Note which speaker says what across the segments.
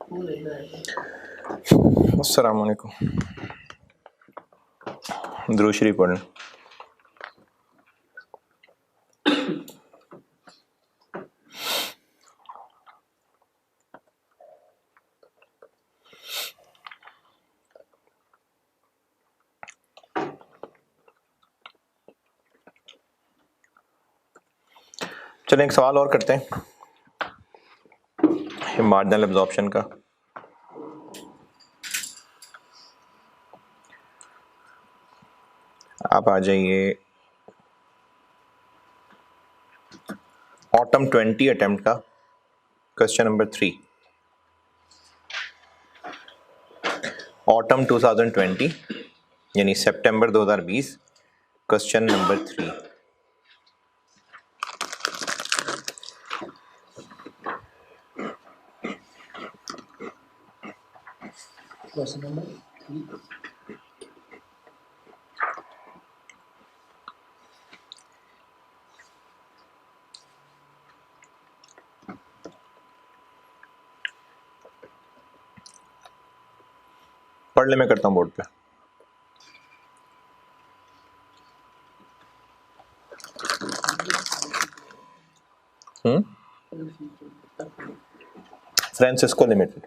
Speaker 1: अस्सलाम वालेकुम। दुरूद शरीफ पढ़ें। चलें एक सवाल और करते हैं मार्जिनल एब्जॉर्प्शन का। आप आ जाइए ऑटम 20 अटेम्प्ट का क्वेश्चन नंबर 3। ऑटम 2020 यानी सितंबर 2020 क्वेश्चन नंबर 3।
Speaker 2: क्वेश्चन नंबर 3
Speaker 1: पढ़ ले, मैं करता हूँ बोर्ड पे। Francisco limited.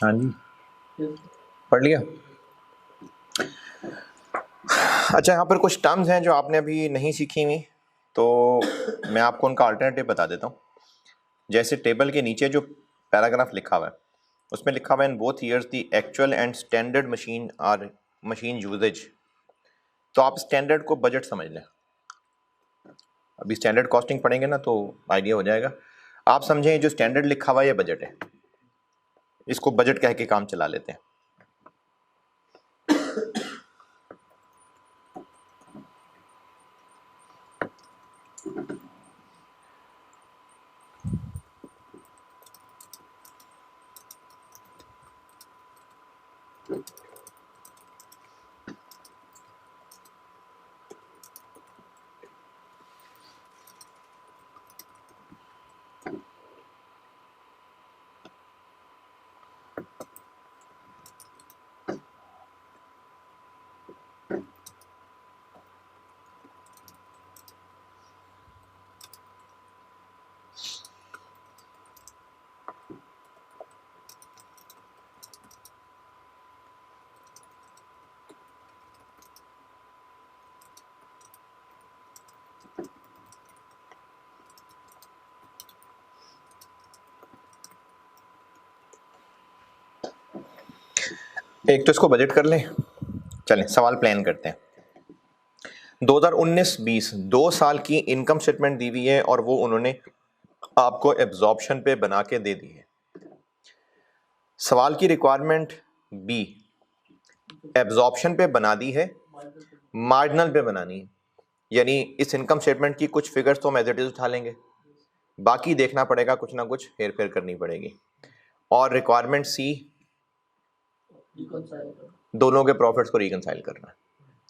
Speaker 1: हाँ जी,
Speaker 2: Yes.
Speaker 1: पढ़ लिया। अच्छा, यहाँ पर कुछ टर्म्स हैं जो आपने अभी नहीं सीखी हुई, तो मैं आपको उनका अल्टरनेटिव बता देता हूँ। जैसे टेबल के नीचे जो पैराग्राफ लिखा हुआ है उसमें लिखा हुआ है in both years the actual and standard machine usage. तो आप स्टैंडर्ड को बजट समझ लें। अभी स्टैंडर्ड कॉस्टिंग पढ़ेंगे ना तो आइडिया हो जाएगा। आप समझें जो स्टैंडर्ड लिखा हुआ है ये बजट है, इसको बजट कह के काम चला लेते हैं। एक तो इसको बजट कर लें। चलें सवाल प्लान करते हैं। 2019-20 2 साल की इनकम स्टेटमेंट दी हुई है और वो उन्होंने आपको एब्जॉर्प्शन पे बना के दे दी है। सवाल की रिक्वायरमेंट बी, एब्जॉर्प्शन पे बना दी है, मार्जिनल पे बनानी है। यानी इस इनकम स्टेटमेंट की कुछ फिगर्स तो हम एज इट इज उठा लेंगे, बाकी देखना पड़ेगा, कुछ ना कुछ हेर फेर करनी पड़ेगी। और रिक्वायरमेंट सी,
Speaker 2: Reconcile.
Speaker 1: दोनों के प्रॉफिट्स को रिकंसाइल करना।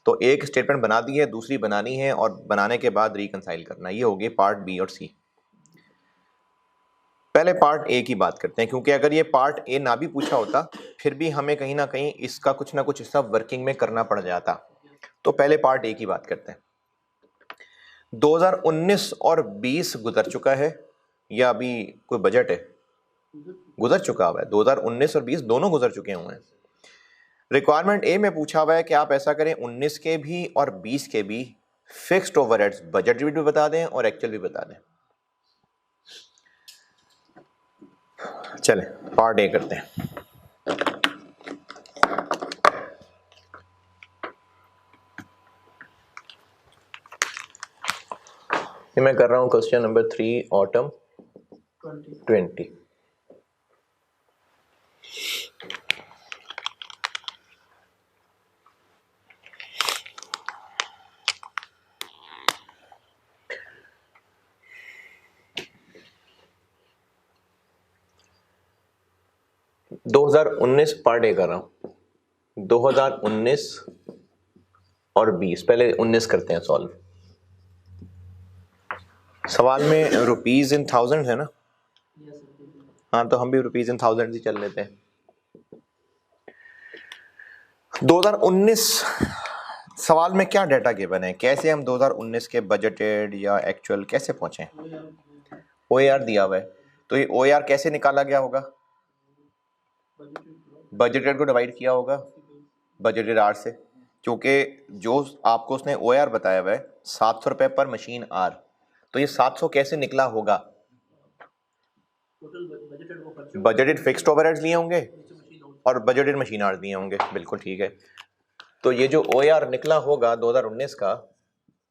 Speaker 1: तो एक स्टेटमेंट बना दी है, दूसरी बनानी है और बनाने के बाद रिकंसाइल करना। ये हो गए पार्ट बी और सी। पहले पार्ट ए की बात करते हैं, क्योंकि अगर ये पार्ट ए ना भी पूछा होता फिर भी हमें कहीं ना कहीं इसका कुछ ना कुछ हिस्सा वर्किंग में करना पड़ जाता। तो पहले पार्ट ए की बात करते हैं। 2019 और 20 गुजर चुका है या अभी कोई बजट है? गुजर चुका हुआ है। 2019 और 20 दोनों गुजर चुके हुए हैं। रिक्वायरमेंट ए में पूछा हुआ है कि आप ऐसा करें 19 के भी और 20 के भी फिक्स्ड ओवरहेड्स बजट भी बता दें और एक्चुअल भी बता दें। चलें पार्ट ए करते हैं। ये मैं कर रहा हूं क्वेश्चन नंबर 3 ऑटम 20। दो 2019 पार्ट ए कर रहा हूं। 2019 और 20, पहले 19 करते हैं सॉल्व। सवाल में रुपीज इन थाउजेंड है ना?
Speaker 2: Yes, sir.
Speaker 1: हाँ, तो हम भी रुपीज इन थाउजेंड ही चल लेते हैं। 2019 सवाल में क्या डाटा गिवन है, कैसे हम 2019 के बजटेड या एक्चुअल कैसे पहुंचे? ओएआर दिया हुआ है, तो ये ओएआर कैसे निकाला गया होगा? बजटेड को डिवाइड किया होगा बजटेड आर से, क्योंकि जो आपको उसने ओएआर बताया हुआ है 700 रुपये पर मशीन आर, तो ये 700 कैसे निकला होगा? बजटेड फिक्स्ड ओवरहेड्स लिए होंगे और बजटेड मशीन आवर्स दिए होंगे। बिल्कुल ठीक है। तो ये जो ओआर निकला होगा 2019 का,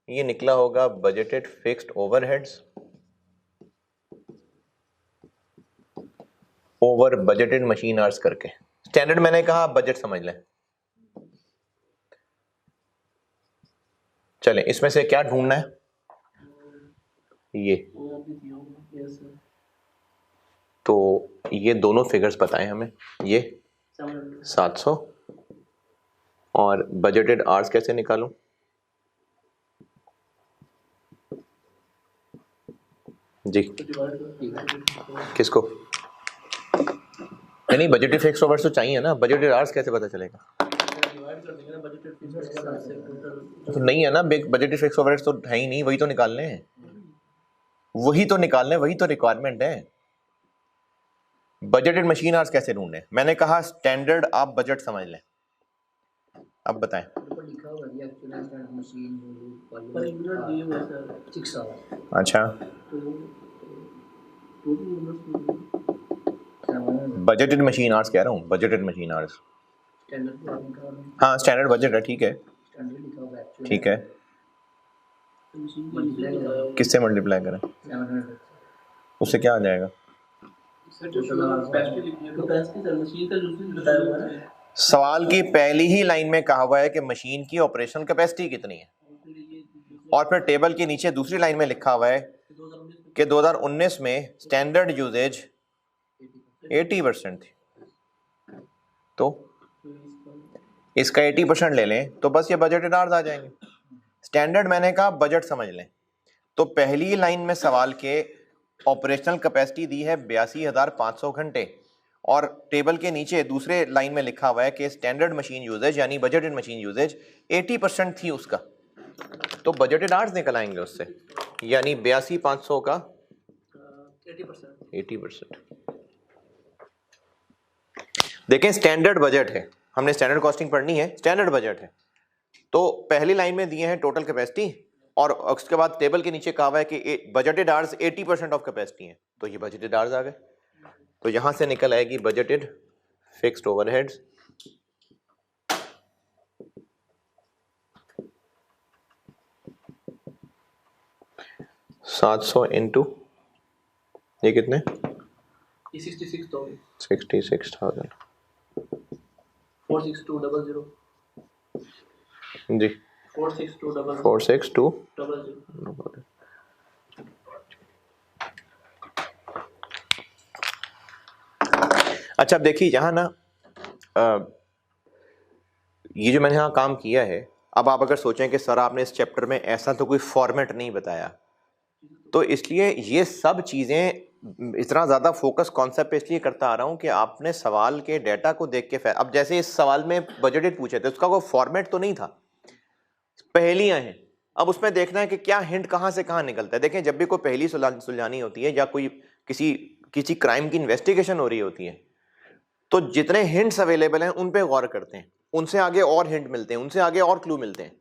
Speaker 1: ये निकला होगा budgeted fixed overheads over budgeted machine hours करके। स्टैंडर्ड मैंने कहा बजट समझ लें। चलें इसमें से क्या ढूंढना है? ये तो ये दोनों फिगर्स बताएं हमें। ये 700 और बजटेड आवर्स कैसे निकालूं? जी किसको? नहीं, बजटेड फिक्स्ड ओवर्स तो चाहिए ना, बजटेड आवर्स कैसे पता चलेगा? तो नहीं है ना, बजटेड फिक्स्ड ओवरहेड्स तो है ही नहीं, वही तो निकालने हैं, वही तो निकालने, वही तो रिक्वायरमेंट है। बजटेड मशीन आवर्स कैसे ढूंढें? मैंने कहा स्टैंडर्ड आप बजट समझ लें। अब बताएं।
Speaker 2: ऊपर लिखा हुआ है actual standard machine per unit दिए हुए सर 6 आवर्स।
Speaker 1: अच्छा,
Speaker 2: तो total unit
Speaker 1: budgeted machine hours कह रहा हूँ, बजटेड मशीन आवर्स।
Speaker 2: स्टैंडर्ड तो आपने कहा है,
Speaker 1: हाँ स्टैंडर्ड बजट है, ठीक है
Speaker 2: स्टैंडर्ड लिखा हुआ है एक्चुअल।
Speaker 1: ठीक है,
Speaker 2: मशीन की यूसेज बताया हुआ
Speaker 1: किससे मल्टीप्लाई करें?
Speaker 2: 700
Speaker 1: उससे क्या आ जाएगा?
Speaker 2: सर जो कैपेसिटी लिखी है कैपेसिटी सर मशीन का यूसेज बताया हुआ है।
Speaker 1: सवाल की पहली ही लाइन में कहा हुआ है कि मशीन की ऑपरेशनल कैपेसिटी कितनी है, और फिर टेबल के नीचे दूसरी लाइन में लिखा हुआ है कि 2019 में स्टैंडर्ड यूजेज 80% थी। तो इसका 80% ले लें तो बस ये बजटेड आवर्स आ जाएंगे। स्टैंडर्ड मैंने कहा बजट समझ लें। तो पहली लाइन में सवाल के ऑपरेशनल कैपेसिटी दी है 82,500 घंटे, और टेबल के नीचे दूसरे लाइन में लिखा हुआ है कि स्टैंडर्ड मशीन यूजेज यानी बजटेड मशीन यूजेज 80% थी उसका, तो बजटेड आवर्स निकल आएंगे उससे, यानी 82,500 का 80%। देखें स्टैंडर्ड बजट है, हमने स्टैंडर्ड कॉस्टिंग पढ़नी है, स्टैंडर्ड बजट है। तो पहली लाइन में दिए हैं टोटल कैपेसिटी, और उसके बाद टेबल के नीचे कहा हुआ है कि बजटेड आवर्स 80% ऑफ कैपेसिटी है, तो ये बजटेड आवर्स आ गए। तो यहां से निकल आएगी बजटेड फिक्स्ड ओवरहेड्स $700 इंटू ये कितने 66,000
Speaker 2: 46200
Speaker 1: जी
Speaker 2: 46200
Speaker 1: 46200। अच्छा अब देखिए यहाँ ना ये जो मैंने यहाँ काम किया है, अब आप अगर सोचें कि सर आपने इस चैप्टर में ऐसा तो कोई फॉर्मेट नहीं बताया, तो इसलिए ये सब चीज़ें इतना ज़्यादा फोकस कॉन्सेप्ट पे इसलिए करता आ रहा हूँ कि आपने सवाल के डेटा को देख के अब जैसे इस सवाल में बजटेड पूछे थे, उसका कोई फॉर्मेट तो नहीं था, पहेलियां हैं। अब उसमें देखना है कि क्या हिंट कहाँ से कहाँ निकलता है। देखें जब भी कोई पहेली सुलझानी होती है या कोई किसी क्राइम की इन्वेस्टिगेशन हो रही होती है, तो जितने हिंट्स अवेलेबल हैं उन पे गौर करते हैं, उनसे आगे और हिंट मिलते हैं, उनसे आगे और क्लू मिलते हैं।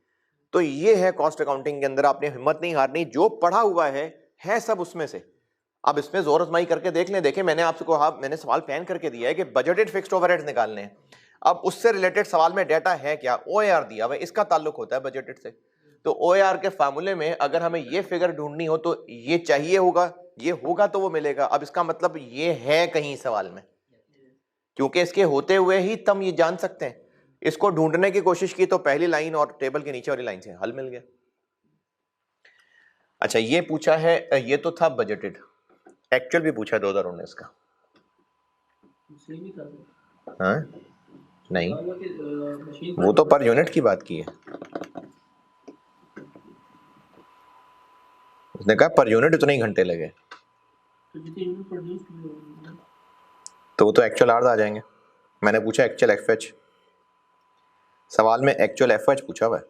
Speaker 1: तो ये है कॉस्ट अकाउंटिंग के अंदर, आपने हिम्मत नहीं हारनी, जो पढ़ा हुआ है सब उसमें से। अब इसमें जोर आजमाई करके देख लें। देखें मैंने आपसे कहा, मैंने सवाल पेन करके दिया है कि बजटेड फिक्स्ड ओवरहेड्स निकालने हैं। अब उससे रिलेटेड सवाल में डाटा है क्या, ओएआर दिया हुआ है, इसका ताल्लुक होता है बजटेड से। तो ओएआर के फार्मूले में अगर हमें ये फिगर ढूंढनी हो तो ये चाहिए होगा, ये होगा तो वो मिलेगा। अब इसका मतलब ये है कहीं सवाल में, क्योंकि इसके होते हुए ही तुम ये जान सकते हैं। इसको ढूंढने की कोशिश की तो पहली लाइन और टेबल के नीचे वाली लाइन से हल मिल गया। अच्छा ये पूछा है, ये तो था बजटेड, एक्चुअल भी पूछा है 2019 का। हाँ नहीं, वो तो पर यूनिट की बात की है, उसने कहा पर यूनिट इतने ही घंटे लगे, तो वो तो एक्चुअल आवर्स आ जाएंगे। मैंने पूछा एक्चुअल एफएच, सवाल में एक्चुअल एफएच पूछा हुआ है।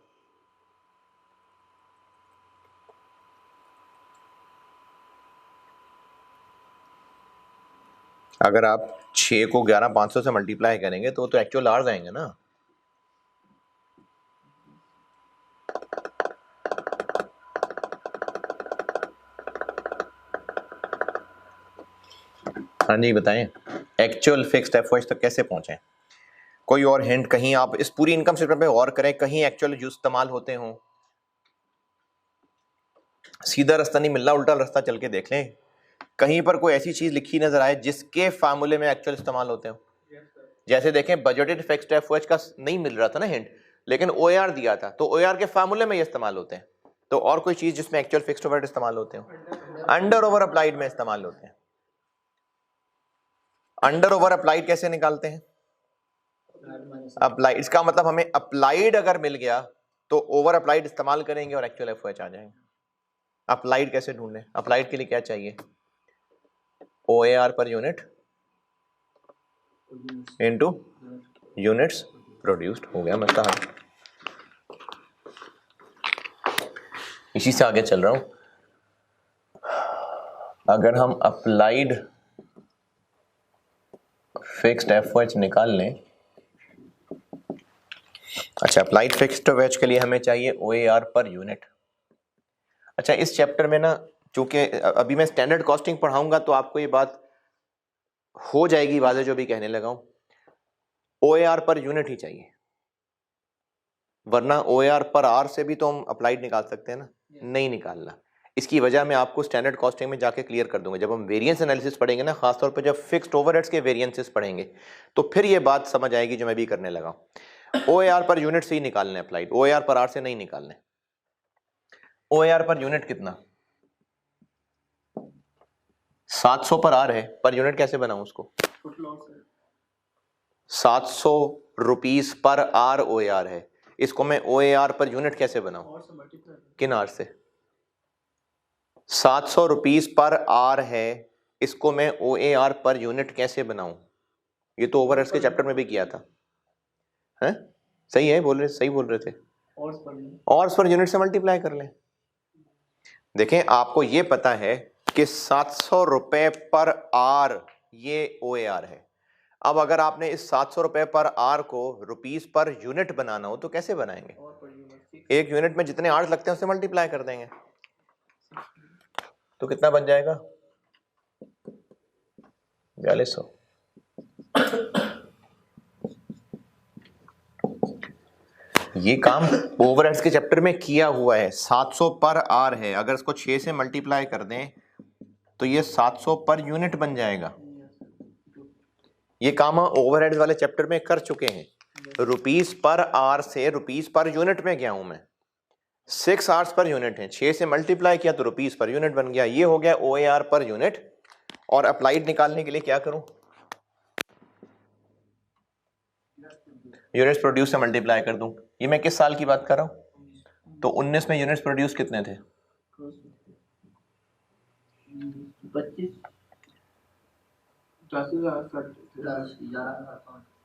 Speaker 1: अगर आप 6 को 11,500 से मल्टीप्लाई करेंगे तो एक्चुअल आवर्स आएंगे ना। हाँ जी बताएं, एक्चुअल फिक्स्ड एफओएच तक कैसे पहुंचे? कोई और हिंट कहीं आप इस पूरी इनकम स्टेटमेंट पे गौर करें, कहीं एक्चुअल यूज इस्तेमाल होते हों। सीधा रास्ता नहीं मिलना, उल्टा रास्ता चल के देख लें, कहीं पर कोई ऐसी चीज लिखी नजर आए जिसके फार्मूले में एक्चुअल इस्तेमाल होते हो। जैसे देखें बजटेड फिक्स्ड एफओएच का नहीं मिल रहा था ना हिंट, लेकिन ओएआर दिया था, तो ओएआर के फार्मूले में ये इस्तेमाल होते हैं। तो और कोई चीज जिसमें एक्चुअल फिक्स्ड ओवरहेड इस्तेमाल होते हो, अंडर ओवर अप्लाइड में इस्तेमाल होते हैं। अंडर ओवर अप्लाइड कैसे निकालते हैं? अप्लाइड, इसका मतलब हमें अप्लाइड अगर मिल गया तो ओवर अप्लाइड इस्तेमाल करेंगे और एक्चुअल एफओएच आ जाएंगे। अप्लाइड कैसे ढूंढें? अप्लाइड के लिए क्या चाहिए, ओएआर पर यूनिट इनटू यूनिट्स प्रोड्यूस्ड, हो गया मतलब हल। इसी से आगे चल रहा हूं। अगर हम अप्लाइड फिक्स्ड एफ एच निकाल लें। अच्छा, अप्लाइड फिक्स्ड एफ एच के लिए हमें चाहिए ओ ए आर पर यूनिट। अच्छा, इस चैप्टर में ना चूंकि अभी मैं स्टैंडर्ड कॉस्टिंग पढ़ाऊंगा तो आपको ये बात हो जाएगी वाज़ेह जो भी कहने लगा हूं, ओ ए आर पर यूनिट ही चाहिए, वरना ओ ए आर पर आर से भी तो हम अप्लाइड निकाल सकते हैं ना, नहीं निकालना। इसकी वजह मैं आपको स्टैंडर्ड कॉस्टिंग में जाके क्लियर कर दूंगा, जब हम वेरिएंस एनालिसिस पढ़ेंगे ना, खासतौर पर जब फिक्स्ड ओवरहेड्स के वेरिएंसेस पढ़ेंगे तो फिर ये बात समझ आएगी जो मैं भी करने लगा हूं। ओ ए आर पर यूनिट से ही निकालने अप्लाइड, ओ ए आर पर आर से नहीं निकालने। ओ ए आर पर यूनिट कितना, 700 पर आर है, पर यूनिट कैसे बनाऊं उसको, 700 रुपीस पर आर ओ ए आर है, इसको मैं ओ ए आर पर यूनिट कैसे बनाऊं, किन आर से, 700 रुपीस पर आर है, इसको मैं ओ ए आर पर यूनिट कैसे बनाऊं, ये तो ओवरहेड्स के चैप्टर में भी किया था, हैं? सही है, सही बोल रहे थे, और पर यूनिट से मल्टीप्लाई कर लें। देखें, आपको ये पता है कि 700 रुपए पर आर ये ओ ए आर है। अब अगर आपने इस 700 रुपए पर आर को रुपीस पर यूनिट बनाना हो तो कैसे बनाएंगे, एक यूनिट में जितने आर्स लगते हैं उससे मल्टीप्लाई कर देंगे, तो कितना बन जाएगा, 4200। ये काम ओवरहेड्स के चैप्टर में किया हुआ है। 700 पर आर है, अगर इसको 6 से मल्टीप्लाई कर दें तो ये 700 पर यूनिट बन जाएगा। ये काम हम ओवरहेड्स वाले चैप्टर में कर चुके हैं। रुपीस पर आर से रुपीस पर यूनिट में गया हूं मैं, 6 आवर्स पर यूनिट है, 6 से मल्टीप्लाई किया तो रुपीस पर यूनिट बन गया। ये हो गया ओ ए आर पर यूनिट। और अप्लाइड निकालने के लिए क्या करूं, यूनिट्स प्रोड्यूस से मल्टीप्लाई कर दूं। ये मैं किस साल की बात कर रहा हूं, तो 19 में यूनिट्स प्रोड्यूस कितने थे,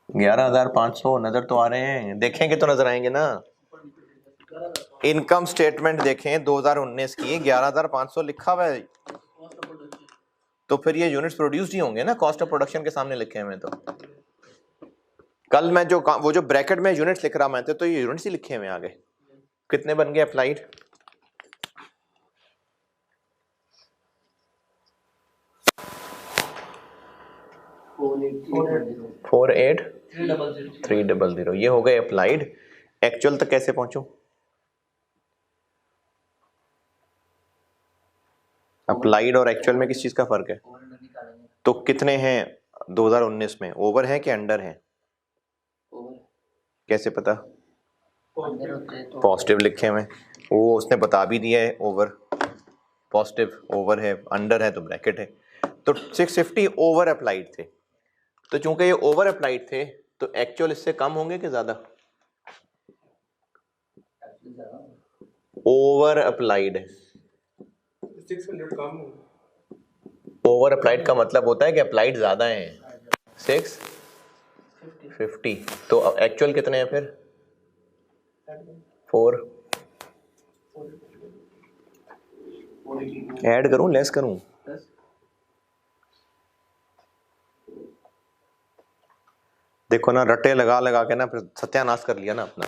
Speaker 1: 11,500 नजर तो आ रहे हैं, देखेंगे तो नजर आएंगे ना। इनकम स्टेटमेंट देखें 2019 की, 11,500 लिखा हुआ है, तो फिर ये यूनिट्स प्रोड्यूस्ड ही होंगे ना, कॉस्ट ऑफ प्रोडक्शन के सामने लिखे हुए तो। कल मैं जो वो जो ब्रैकेट में यूनिट्स लिख रहा मैं तो ये यूनिट्स ही लिखे हुए आगे। कितने बन गए अप्लाइड, 48,300। ये हो गए अप्लाइड। एक्चुअल तक कैसे पहुंचूं, अप्लाइड और एक्चुअल में किस चीज का फर्क है, तो कितने हैं 2019 में, ओवर है कि अंडर है, कैसे पता, पॉजिटिव लिखे हुए, वो उसने बता भी दिया है, ओवर पॉजिटिव ओवर है, अंडर है तो ब्रैकेट है। तो 650 ओवर अप्लाइड थे, तो चूंकि ये ओवर अप्लाइड थे तो एक्चुअल इससे कम होंगे कि ज्यादा, ओवर अप्लाइड है,
Speaker 3: 600 कम हो।
Speaker 1: ओवर अप्लाइड का मतलब होता है कि अप्लाइड ज्यादा है, 650, तो एक्चुअल कितने हैं फिर 4, ऐड करूं लेस करूं, देखो ना, रटे लगा लगा के ना फिर सत्यानाश कर लिया ना अपना।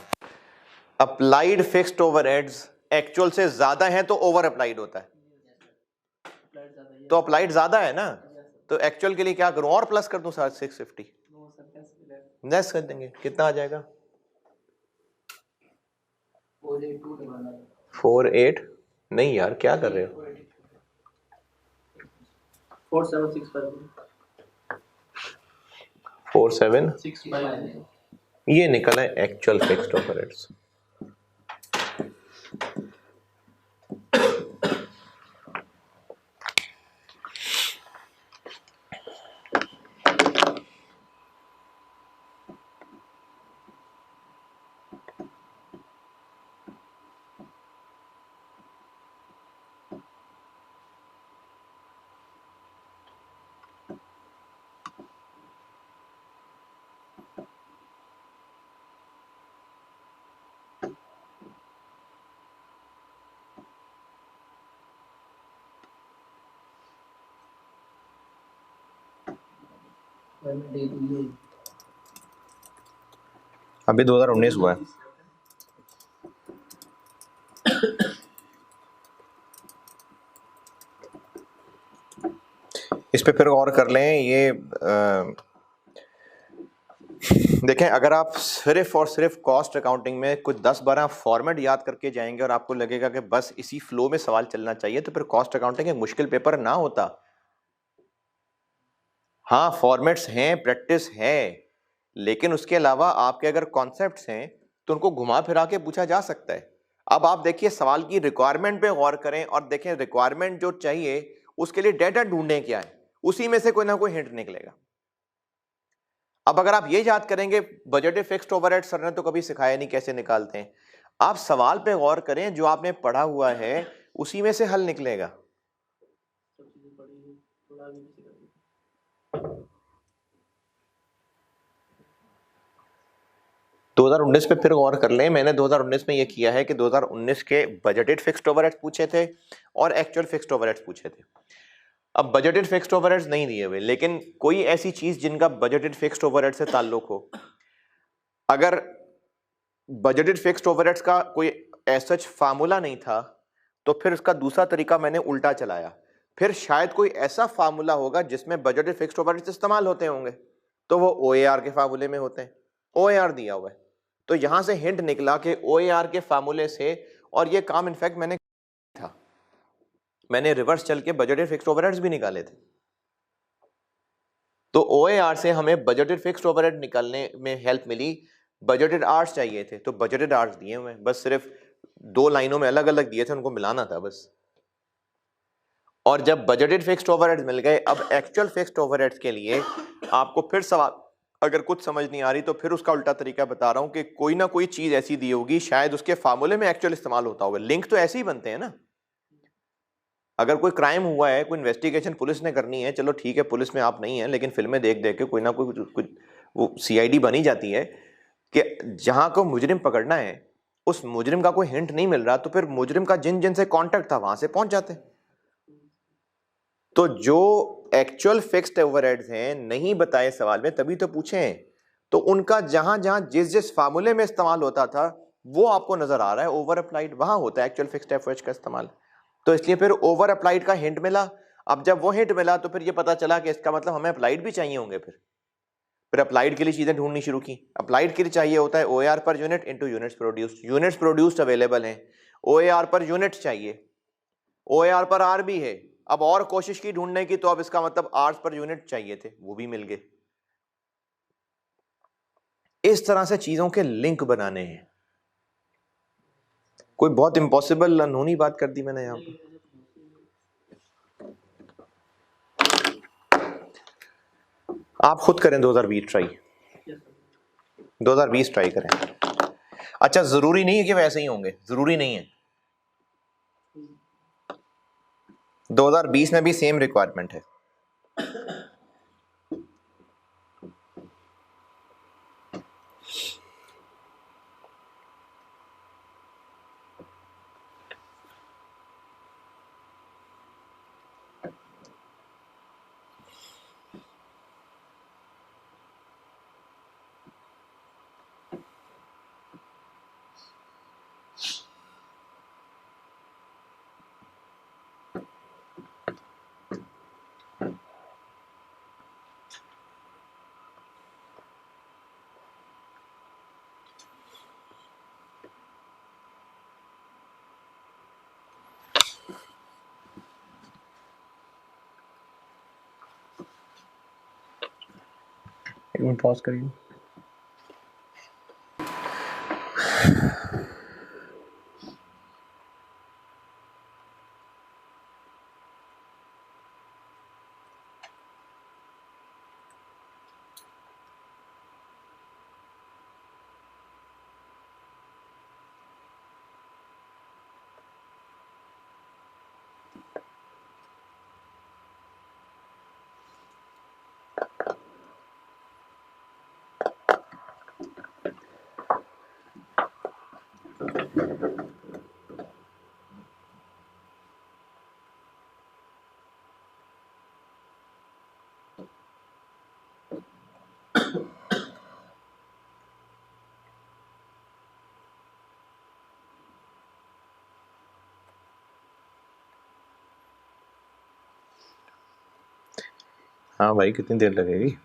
Speaker 1: अप्लाइड फिक्स्ड ओवरहेड्स एक्चुअल से ज्यादा है तो ओवर अप्लाइड होता है, तो अप्लाइड ज्यादा है ना, तो एक्चुअल के लिए क्या करूं, और प्लस कर दूं 650, लेस कर देंगे, कितना आ जाएगा 48, नहीं यार क्या कर रहे हो, 4765, ये निकला है actual fixed overheads.
Speaker 2: Payment date हुई है
Speaker 1: अभी 2019 हुआ है। इस पे फिर और कर लें ये देखें, अगर आप सिर्फ और सिर्फ कॉस्ट अकाउंटिंग में कुछ 10-12 फॉर्मेट याद करके जाएंगे और आपको लगेगा कि बस इसी फ्लो में सवाल चलना चाहिए, तो फिर कॉस्ट अकाउंटिंग एक मुश्किल पेपर ना होता। हाँ, फॉर्मेट्स हैं, प्रैक्टिस है, लेकिन उसके अलावा आपके अगर कॉन्सेप्ट्स हैं तो उनको घुमा फिरा के पूछा जा सकता है। अब आप देखिए, सवाल की रिक्वायरमेंट पे गौर करें और देखें रिक्वायरमेंट जो चाहिए उसके लिए डेटा ढूंढें क्या है, उसी में से कोई ना कोई हिंट निकलेगा। अब अगर आप ये याद करेंगे बजटेड फिक्स्ड ओवरहेड सर ने तो कभी सिखाया नहीं कैसे निकालते हैं, आप सवाल पे गौर करें, जो आपने पढ़ा हुआ है उसी में से हल निकलेगा।
Speaker 2: सब चीजें पड़ी है थोड़ा आगे पीछे कर दो।
Speaker 1: 2019 पे फिर गौर कर लें, मैंने 2019 में ये किया है कि 2019 के बजटेड फिक्स्ड ओवरहेड्स पूछे थे और एक्चुअल फिक्स्ड ओवरहेड्स पूछे थे। अब बजटेड फिक्स्ड ओवरहेड्स नहीं दिए हुए, लेकिन कोई ऐसी चीज जिनका बजटेड फिक्स्ड ओवरहेड से ताल्लुक हो, अगर बजटेड फिक्स्ड ओवरहेड्स का कोई ऐसा फार्मूला नहीं था तो फिर उसका दूसरा तरीका मैंने उल्टा चलाया, फिर शायद कोई ऐसा फार्मूला होगा जिसमें बजटेड फिक्स्ड ओवरहेड्स इस्तेमाल होते होंगे, तो वो ओएआर के फार्मूले में होते हैं, ओएआर दिया हुआ है, तो यहां से हिंट निकला कि ओएआर के फार्मूले से, और ये काम इनफैक्ट मैंने था, मैंने रिवर्स चल के बजटेड फिक्स्ड ओवरहेड्स भी निकाले थे। तो ओएआर से हमें बजटेड फिक्स्ड ओवरहेड निकालने में हेल्प मिली, बजटेड आवर्स चाहिए थे तो बजटेड आवर्स दिए हुए, बस सिर्फ 2 लाइनों में अलग अलग दिए थे, उनको मिलाना था बस। और जब बजटेड फिक्स्ड ओवरहेड्स मिल गए, अब एक्चुअल फिक्स्ड ओवरहेड्स के लिए आपको फिर सवाल, अगर कुछ समझ नहीं आ रही तो फिर उसका उल्टा तरीका बता रहा हूं कि कोई ना कोई चीज ऐसी दी होगी, शायद उसके फार्मूले में एक्चुअल इस्तेमाल होता होगा। लिंक तो ऐसे ही बनते हैं ना, अगर कोई क्राइम हुआ है, कोई इन्वेस्टिगेशन पुलिस ने करनी है, चलो ठीक है पुलिस में आप नहीं है, लेकिन फिल्में देख देख के कोई ना कोई वो सीआईडी बनी जाती है कि जहां को मुजरिम पकड़ना है उस मुजरिम का कोई हिंट नहीं मिल रहा, तो फिर मुजरिम का जिन जिन से कांटेक्ट था वहां से पहुंच जाते। तो जो एक्चुअल फिक्स्ड ओवरहेड्स हैं नहीं बताए सवाल में, तभी तो पूछे हैं, तो उनका जहां जहां जिस जिस फार्मूले में इस्तेमाल होता था वो आपको नजर आ रहा है, ओवर अप्लाइड वहां होता है एक्चुअल फिक्स्ड ओवरहेड्स का इस्तेमाल। तो इसलिए फिर ओवर अप्लाइड का हिंट मिला। अब जब वो हिंट मिला तो फिर ये पता चला कि इसका मतलब हमें अप्लाइड भी चाहिए होंगे। फिर अप्लाइड के लिए चीजें ढूंढनी शुरू की। अप्लाइड के लिए चाहिए होता है ओएआर पर unit into units produced, units produced available हैं, ओएआर पर यूनिट्स चाहिए, ओएआर पर आर भी है। अब और कोशिश की ढूंढने की, तो अब इसका मतलब आर्स पर यूनिट चाहिए थे, वो भी मिल गए। इस तरह से चीजों के लिंक बनाने हैं। कोई बहुत इंपॉसिबल अनहोनी बात कर दी मैंने यहां पर। आप खुद करें 2020 ट्राई, 2020 ट्राई करें। अच्छा, जरूरी नहीं है कि वैसे ही होंगे, जरूरी नहीं है, 2020 में भी सेम रिक्वायरमेंट है। एक मिनट पॉज करिए। हाँ भाई, कितनी देर लगेगी?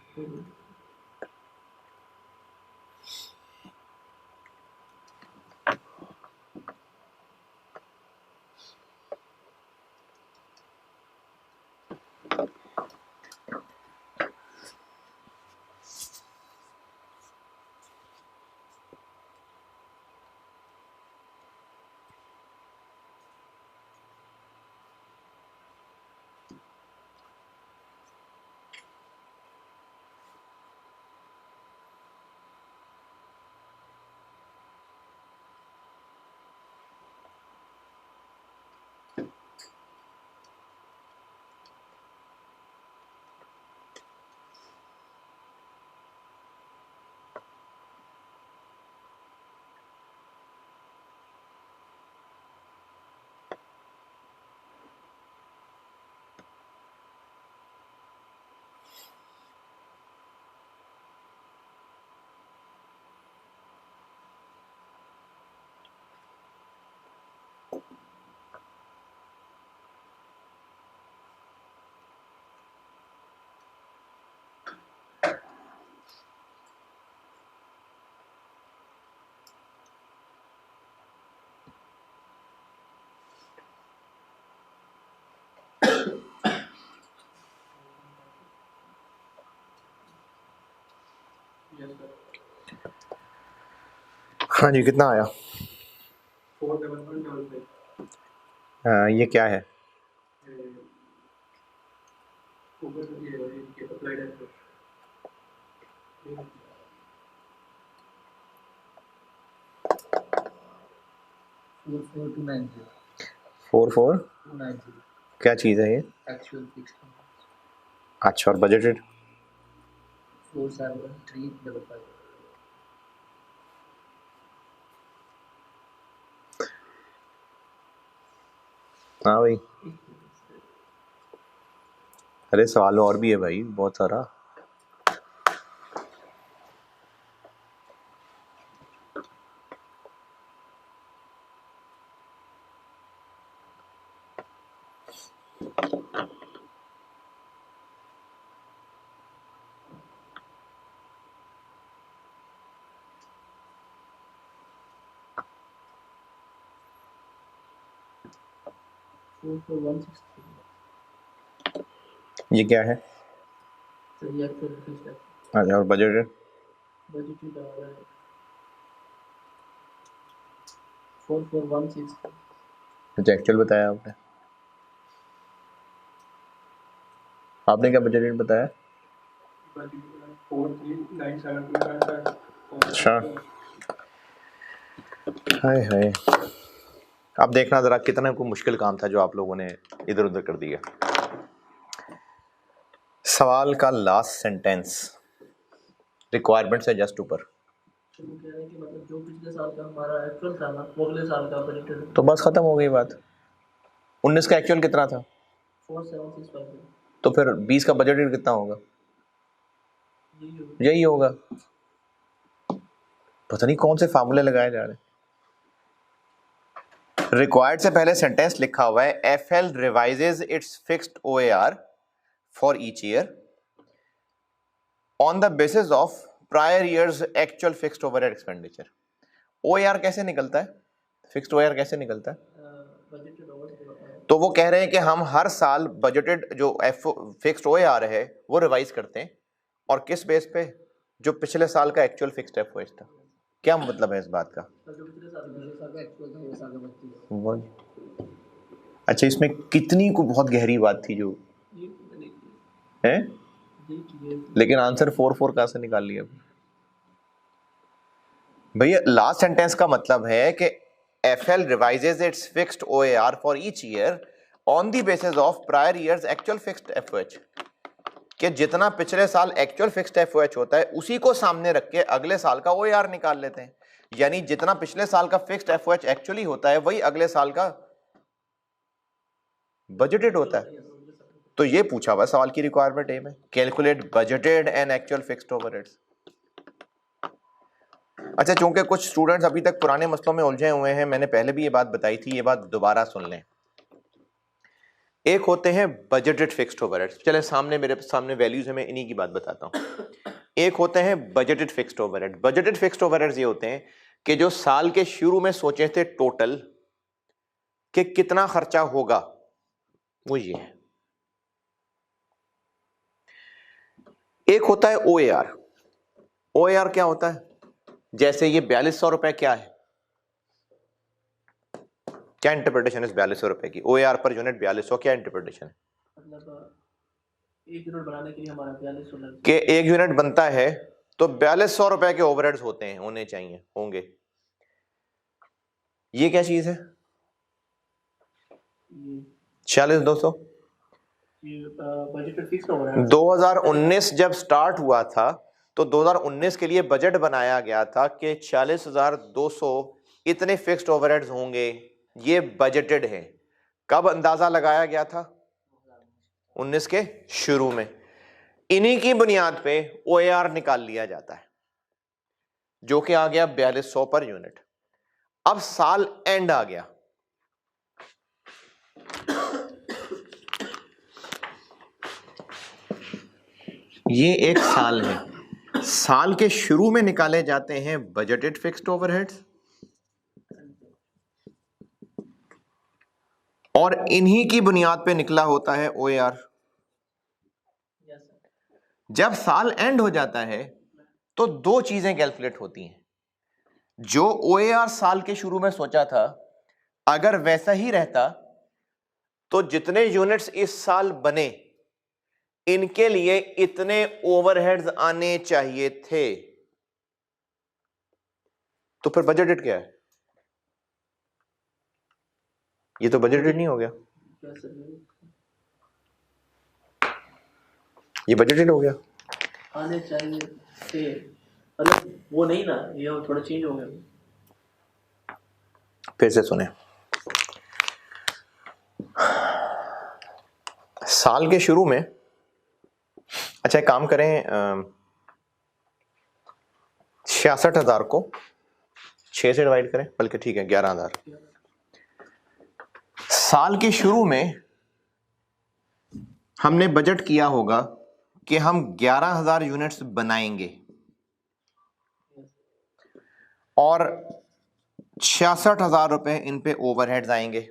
Speaker 3: Yes, sir.
Speaker 1: हाँ जी, कितना आया?
Speaker 3: 411.55.
Speaker 1: ये क्या है?
Speaker 3: ऊपर ये अप्लाइड है.
Speaker 2: 44290
Speaker 1: 44 क्या चीज़ है ये?
Speaker 2: एक्चुअल फिक्स
Speaker 1: अच्छा, और बजटेड?
Speaker 2: 47355.
Speaker 1: हाँ भाई, अरे सवाल और भी है भाई, बहुत सारा। ये क्या है?
Speaker 2: तो ये एक्चुअल फिक्स है.
Speaker 1: अच्छा, और बजटेड?
Speaker 2: बजट आ रहा है 4416.
Speaker 1: अच्छा, एक्चुअल बताया आपने? आपने क्या बजटेड बताया?
Speaker 3: 4397.
Speaker 1: अच्छा, हाय हाय। अब देखना ज़रा कितना कोई मुश्किल काम था जो आप लोगों ने इधर उधर कर दिया। सवाल का लास्ट सेंटेंस रिक्वायरमेंट से जस्ट ऊपर।
Speaker 2: तो वो कह रहे हैं कि मतलब जो पिछले साल का हमारा एक्चुअल था ना, वो अगले साल का बजटेड
Speaker 1: तो बस ख़त्म हो गई बात। 19 का एक्चुअल कितना था?
Speaker 2: 4765.
Speaker 1: तो फिर 20 का बजटेड कितना होगा? यही होगा। पता नहीं कौन से फार्मूले लगाए जा रहे हैं। रिक्वायर्ड से पहले सेंटेंस लिखा हुआ है FL revises its fixed OAR for each year on the basis of prior year's actual fixed overhead expenditure. OAR कैसे निकलता है? फिक्स्ड ओएआर कैसे निकलता है?
Speaker 2: Budgeted over.
Speaker 1: तो वो कह रहे हैं कि हम हर साल बजटेड जो फिक्स्ड ओएआर है वो रिवाइज करते हैं, और किस बेस पे? जो पिछले साल का एक्चुअल फिक्स्ड एफओएच था। क्या मतलब है इस बात का?
Speaker 2: जो पिछले साल का एक्चुअल था वो साल का बजट
Speaker 1: वही। अच्छा, इसमें कितनी को बहुत गहरी बात थी जो है, लेकिन आंसर 4 कहां से निकाल लिया भैया? लास्ट सेंटेंस का मतलब है कि FL revises its fixed OAR for each year on the basis of prior year's actual fixed FOH. कि जितना पिछले साल एक्चुअल फिक्स्ड एफओएच होता है उसी को सामने रख के अगले साल का ओएआर निकाल लेते हैं। यानी जितना पिछले साल का फिक्स्ड एफओएच एक्चुअली होता है वही अगले साल का बजटेड होता है। तो ये पूछा हुआ सवाल की रिक्वायरमेंट ए में, calculate budgeted and actual fixed overheads. अच्छा, चूंकि कुछ स्टूडेंट्स अभी तक पुराने मसलों में उलझे हुए हैं, मैंने पहले भी ये बात बताई थी, ये बात दोबारा सुन लें। एक होते हैं बजटेड फिक्स्ड ओवरहेड्स। चले सामने मेरे सामने वैल्यूज है, मैं इन्हीं की बात बताता हूं। एक होते हैं budgeted fixed overhead. Budgeted fixed overheads ये होते हैं कि जो साल के शुरू में सोचे थे टोटल कि कितना खर्चा होगा, वो ये है। एक होता है ओएआर। ओएआर क्या होता है? जैसे ये 4200 रुपए क्या है, क्या इंटरप्रिटेशन है 4200 रुपए की? ओएआर पर यूनिट 4200, क्या इंटरप्रिटेशन है?
Speaker 2: मतलब एक यूनिट बनाने के लिए हमारा 4200 लगता
Speaker 1: कि एक यूनिट बनता है तो 4200 रुपए के ओवरहेड्स होते हैं, होने चाहिए, होंगे। ये क्या चीज है?
Speaker 2: है।
Speaker 1: 46200।
Speaker 2: ये बजट फिक्स हो रहा है।
Speaker 1: 2019 जब स्टार्ट हुआ था तो 2019 के लिए बजट बनाया गया था कि 40200 इतने फिक्स्ड ओवरहेड्स होंगे, ये बजटेड है। कब अंदाजा लगाया गया था? 19 के शुरू में। इन्हीं की बुनियाद पे ओएआर निकाल लिया जाता है, जो कि आ गया 4200 पर यूनिट। अब साल एंड आ गया, ये एक साल है। साल के शुरू में निकाले जाते हैं बजटेड फिक्स्ड ओवरहेड्स, और इन्हीं की बुनियाद पे निकला होता है ओएआर। जब साल एंड हो जाता है तो दो चीजें कैलकुलेट होती हैं। जो ओएआर साल के शुरू में सोचा था, अगर वैसा ही रहता तो जितने यूनिट्स इस साल बने इनके लिए इतने ओवरहेड्स आने चाहिए थे। तो फिर बजटेड क्या है? ये तो बजटेड नहीं हो गया, ये बजटेड हो गया।
Speaker 2: आने चाहिए थे, मतलब वो नहीं ना, ये थोड़ा चेंज हो गया।
Speaker 1: फिर से सुने, साल के शुरू में, अच्छा एक काम करें, 66,000 को 6 से डिवाइड करें, बल्कि ठीक है 11,000। साल के शुरू में हमने बजट किया होगा कि हम 11,000 यूनिट्स बनाएंगे और 66,000 रुपए इन पे ओवरहेड्स आएंगे।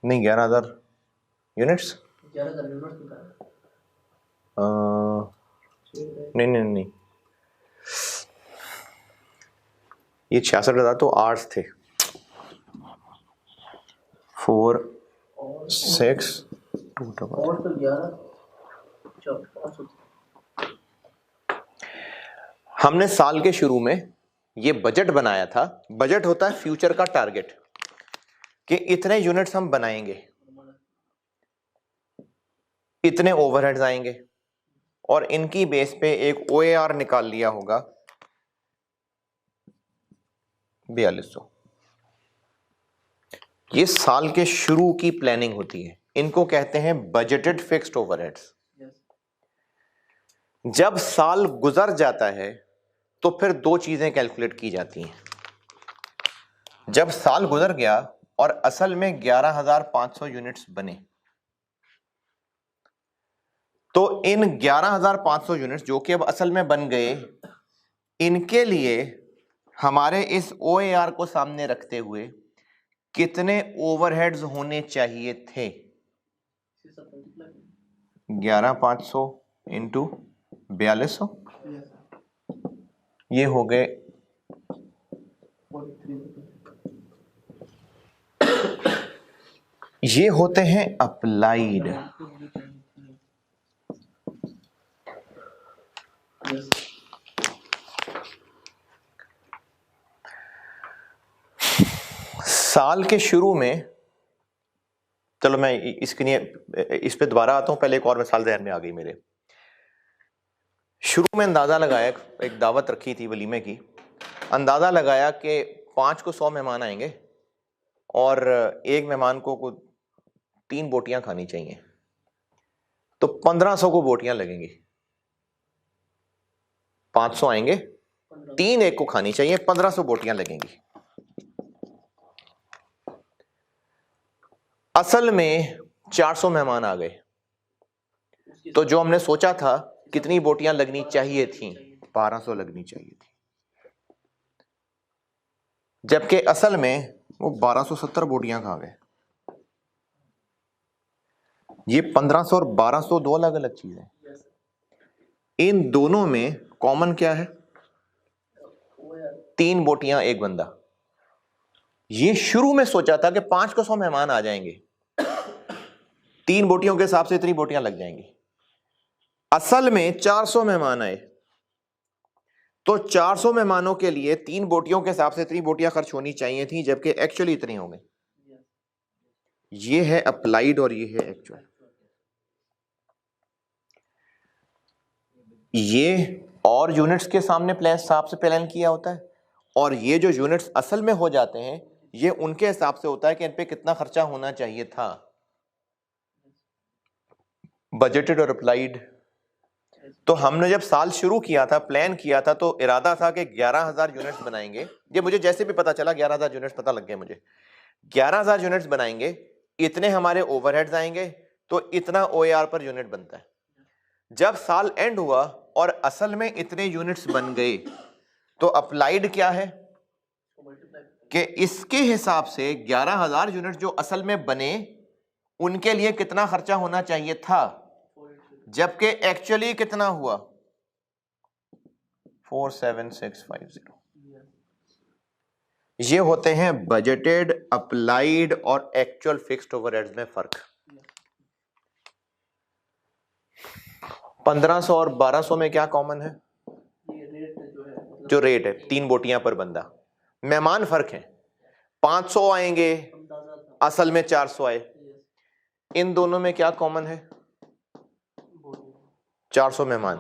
Speaker 1: नहीं, 11,000 यूनिट्स,
Speaker 2: 11,000 यूनिट्स निकाला।
Speaker 1: नहीं नहीं नहीं, ये 66,000 तो आर्ट्स थे। 4 6 2
Speaker 2: और तो 11
Speaker 1: हमने साल के शुरू में ये बजट बनाया था। बजट होता है फ्यूचर का टारगेट, कि इतने यूनिट्स हम बनाएंगे, इतने ओवरहेड्स आएंगे, और इनकी बेस पे एक ओएआर निकाल लिया होगा 4200। ये साल के शुरू की प्लानिंग होती है, इनको कहते हैं बजटेड फिक्स्ड ओवरहेड्स। जब साल गुजर जाता है तो फिर दो चीजें कैलकुलेट की जाती हैं। जब साल गुजर गया और असल में 11,500 यूनिट्स बने, तो इन 11,500 यूनिट्स जो कि अब असल में बन गए, इनके लिए हमारे इस ओएआर को सामने रखते हुए कितने ओवरहेड्स होने चाहिए थे? 11,500 इंटू 4200, ये हो गए
Speaker 2: 43।
Speaker 1: ये होते हैं अप्लाइड। साल के शुरू में, चलो मैं इसके लिए इस पे दोबारा आता हूं, पहले एक और मिसाल ज़हन में आ गई मेरे। शुरू में अंदाज़ा लगाया, एक दावत रखी थी वलीमे की, अंदाज़ा लगाया कि 5 को 100 मेहमान आएंगे और एक मेहमान को 3 बोटियां खानी चाहिए, तो 1500 को बोटियां लगेंगी। 500 आएंगे, 3 एक को खानी चाहिए, 1500 बोटियां लगेंगी। असल में 400 मेहमान आ गए, तो जो हमने सोचा था कितनी बोटियां लगनी चाहिए थी, 1200 लगनी चाहिए थी, जबकि असल में वो 1270 बोटियां खा गए। ये 1500 और 1200 दो अलग अलग चीजें। इन दोनों में कॉमन क्या है? 3 बोटियां 1 बंदा। ये शुरू में सोचा था कि 500 मेहमान आ जाएंगे, 3 बोटियों के हिसाब से इतनी बोटियां लग जाएंगी। असल में 400 मेहमान आए, तो 400 मेहमानों के लिए 3 बोटियों के हिसाब से इतनी बोटियां खर्च होनी चाहिए थी, जबकि एक्चुअली इतनी हो गई। ये है अप्लाइड और ये है एक्चुअल। ये और यूनिट्स के सामने प्लान हिसाब से प्लान किया होता है, और ये जो यूनिट्स असल में हो जाते हैं ये उनके हिसाब से होता है कि इन पे कितना खर्चा होना चाहिए था। बजटेड और अप्लाइड। तो हमने जब साल शुरू किया था, प्लान किया था, तो इरादा था कि 11,000 यूनिट्स बनाएंगे। ये मुझे जैसे भी पता चला 11,000 यूनिट्स पता लग गए मुझे। 11,000 यूनिट्स बनाएंगे, इतने हमारे ओवरहेड्स आएंगे, तो इतना ओएआर पर यूनिट बनता है। जब साल एंड हुआ और असल में इतने यूनिट्स बन गए, तो अप्लाइड क्या है कि इसके हिसाब से 11,000 यूनिट जो असल में बने उनके लिए कितना खर्चा होना चाहिए था, जबकि एक्चुअली कितना हुआ 47650। ये होते हैं बजटेड, अप्लाइड और एक्चुअल फिक्स्ड ओवरहेड्स में फर्क। 1500 और 1200 में क्या कॉमन है? जो रेट है 3 बोटियां पर बंदा। मेहमान फर्क है, 500 आएंगे, असल में 400 आए। इन दोनों में क्या कॉमन है? 400 मेहमान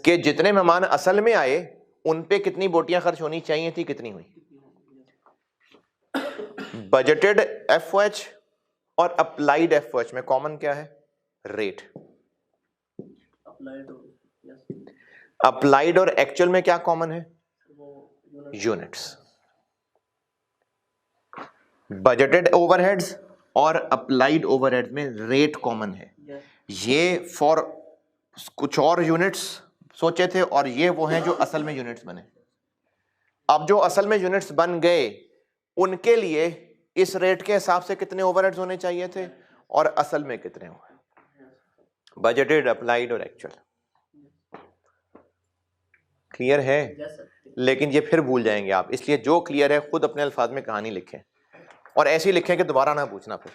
Speaker 1: के जितने मेहमान असल में आए उन पे कितनी बोटियां खर्च होनी चाहिए थी, कितनी हुई। बजटेड एफओएच और अप्लाइड एफओएच में कॉमन क्या है? रेट। अप्लाइड और एक्चुअल में क्या कॉमन है? यूनिट्स। बजटेड ओवरहेड्स और अप्लाइड ओवरहेड्स में रेट कॉमन है। ये फॉर कुछ और यूनिट्स सोचे थे और ये वो हैं जो असल में यूनिट्स बने। अब जो असल में यूनिट्स बन गए उनके लिए इस रेट के हिसाब से कितने ओवरहेड्स होने चाहिए थे और असल में कितने हुए। बजटेड, अप्लाइड और एक्चुअल। क्लियर है? लेकिन ये फिर भूल जाएंगे आप, इसलिए जो क्लियर है खुद अपने अल्फाज में कहानी लिखें और ऐसे ही लिखें कि दोबारा ना पूछना फिर।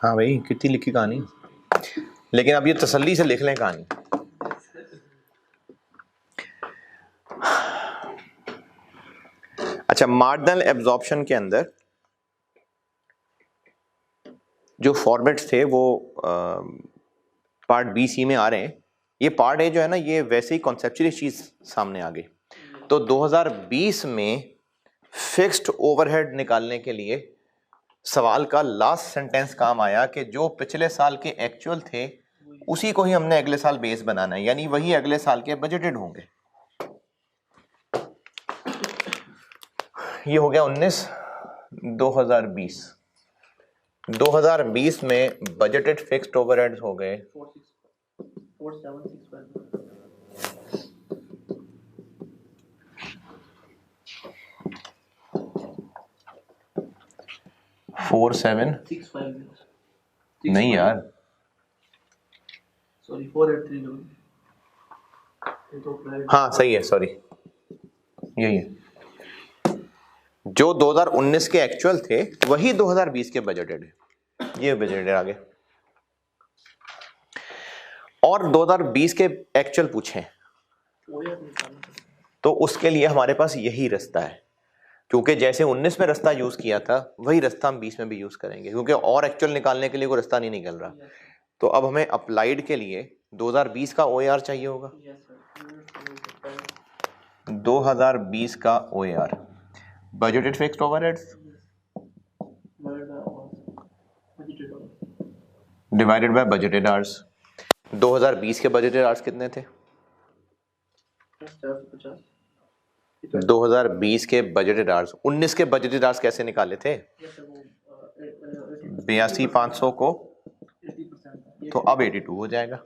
Speaker 1: हाँ भाई, कितनी लिखी कहानी, लेकिन अब ये तसल्ली से लिख लें कहानी। अच्छा, मार्जिनल एब्जॉर्प्शन के अंदर जो फॉर्मेट्स थे वो पार्ट बी सी में आ रहे हैं। ये पार्ट ए जो है ना, ये वैसे ही कॉन्सेप्चुअली चीज़ सामने आ गई। तो 2020 में फिक्स्ड ओवरहेड निकालने के लिए सवाल का लास्ट सेंटेंस काम आया कि जो पिछले साल के एक्चुअल थे उसी को ही हमने अगले साल बेस बनाना है, यानी वही अगले साल के बजटेड होंगे। ये हो गया 19/2020। 2020 में बजटेड फिक्स्ड ओवरहेड्स हो गए
Speaker 2: 4765
Speaker 1: नहीं यार,
Speaker 2: सॉरी 4830।
Speaker 1: हाँ सही है, सॉरी यही है। जो 2019 के एक्चुअल थे वही 2020 के बजटेड है, ये बजटेड आगे। और 2020 के एक्चुअल पूछें तो उसके लिए हमारे पास यही रास्ता है, क्योंकि जैसे 19 में रास्ता यूज किया था वही रास्ता हम 20 में भी यूज करेंगे, क्योंकि और एक्चुअल निकालने के लिए कोई रास्ता नहीं निकल रहा। तो अब हमें अप्लाइड के लिए 2020 का OAR चाहिए होगा। 2020 का OAR budgeted fixed overheads divided by budgeted hours. 2020 के बजटेड आवर्स कितने थे? 2020 के बजटेड आवर्स 19 के बजटेड आवर्स कैसे निकाले थे? 82,500 को तो अब 82 हो जाएगा।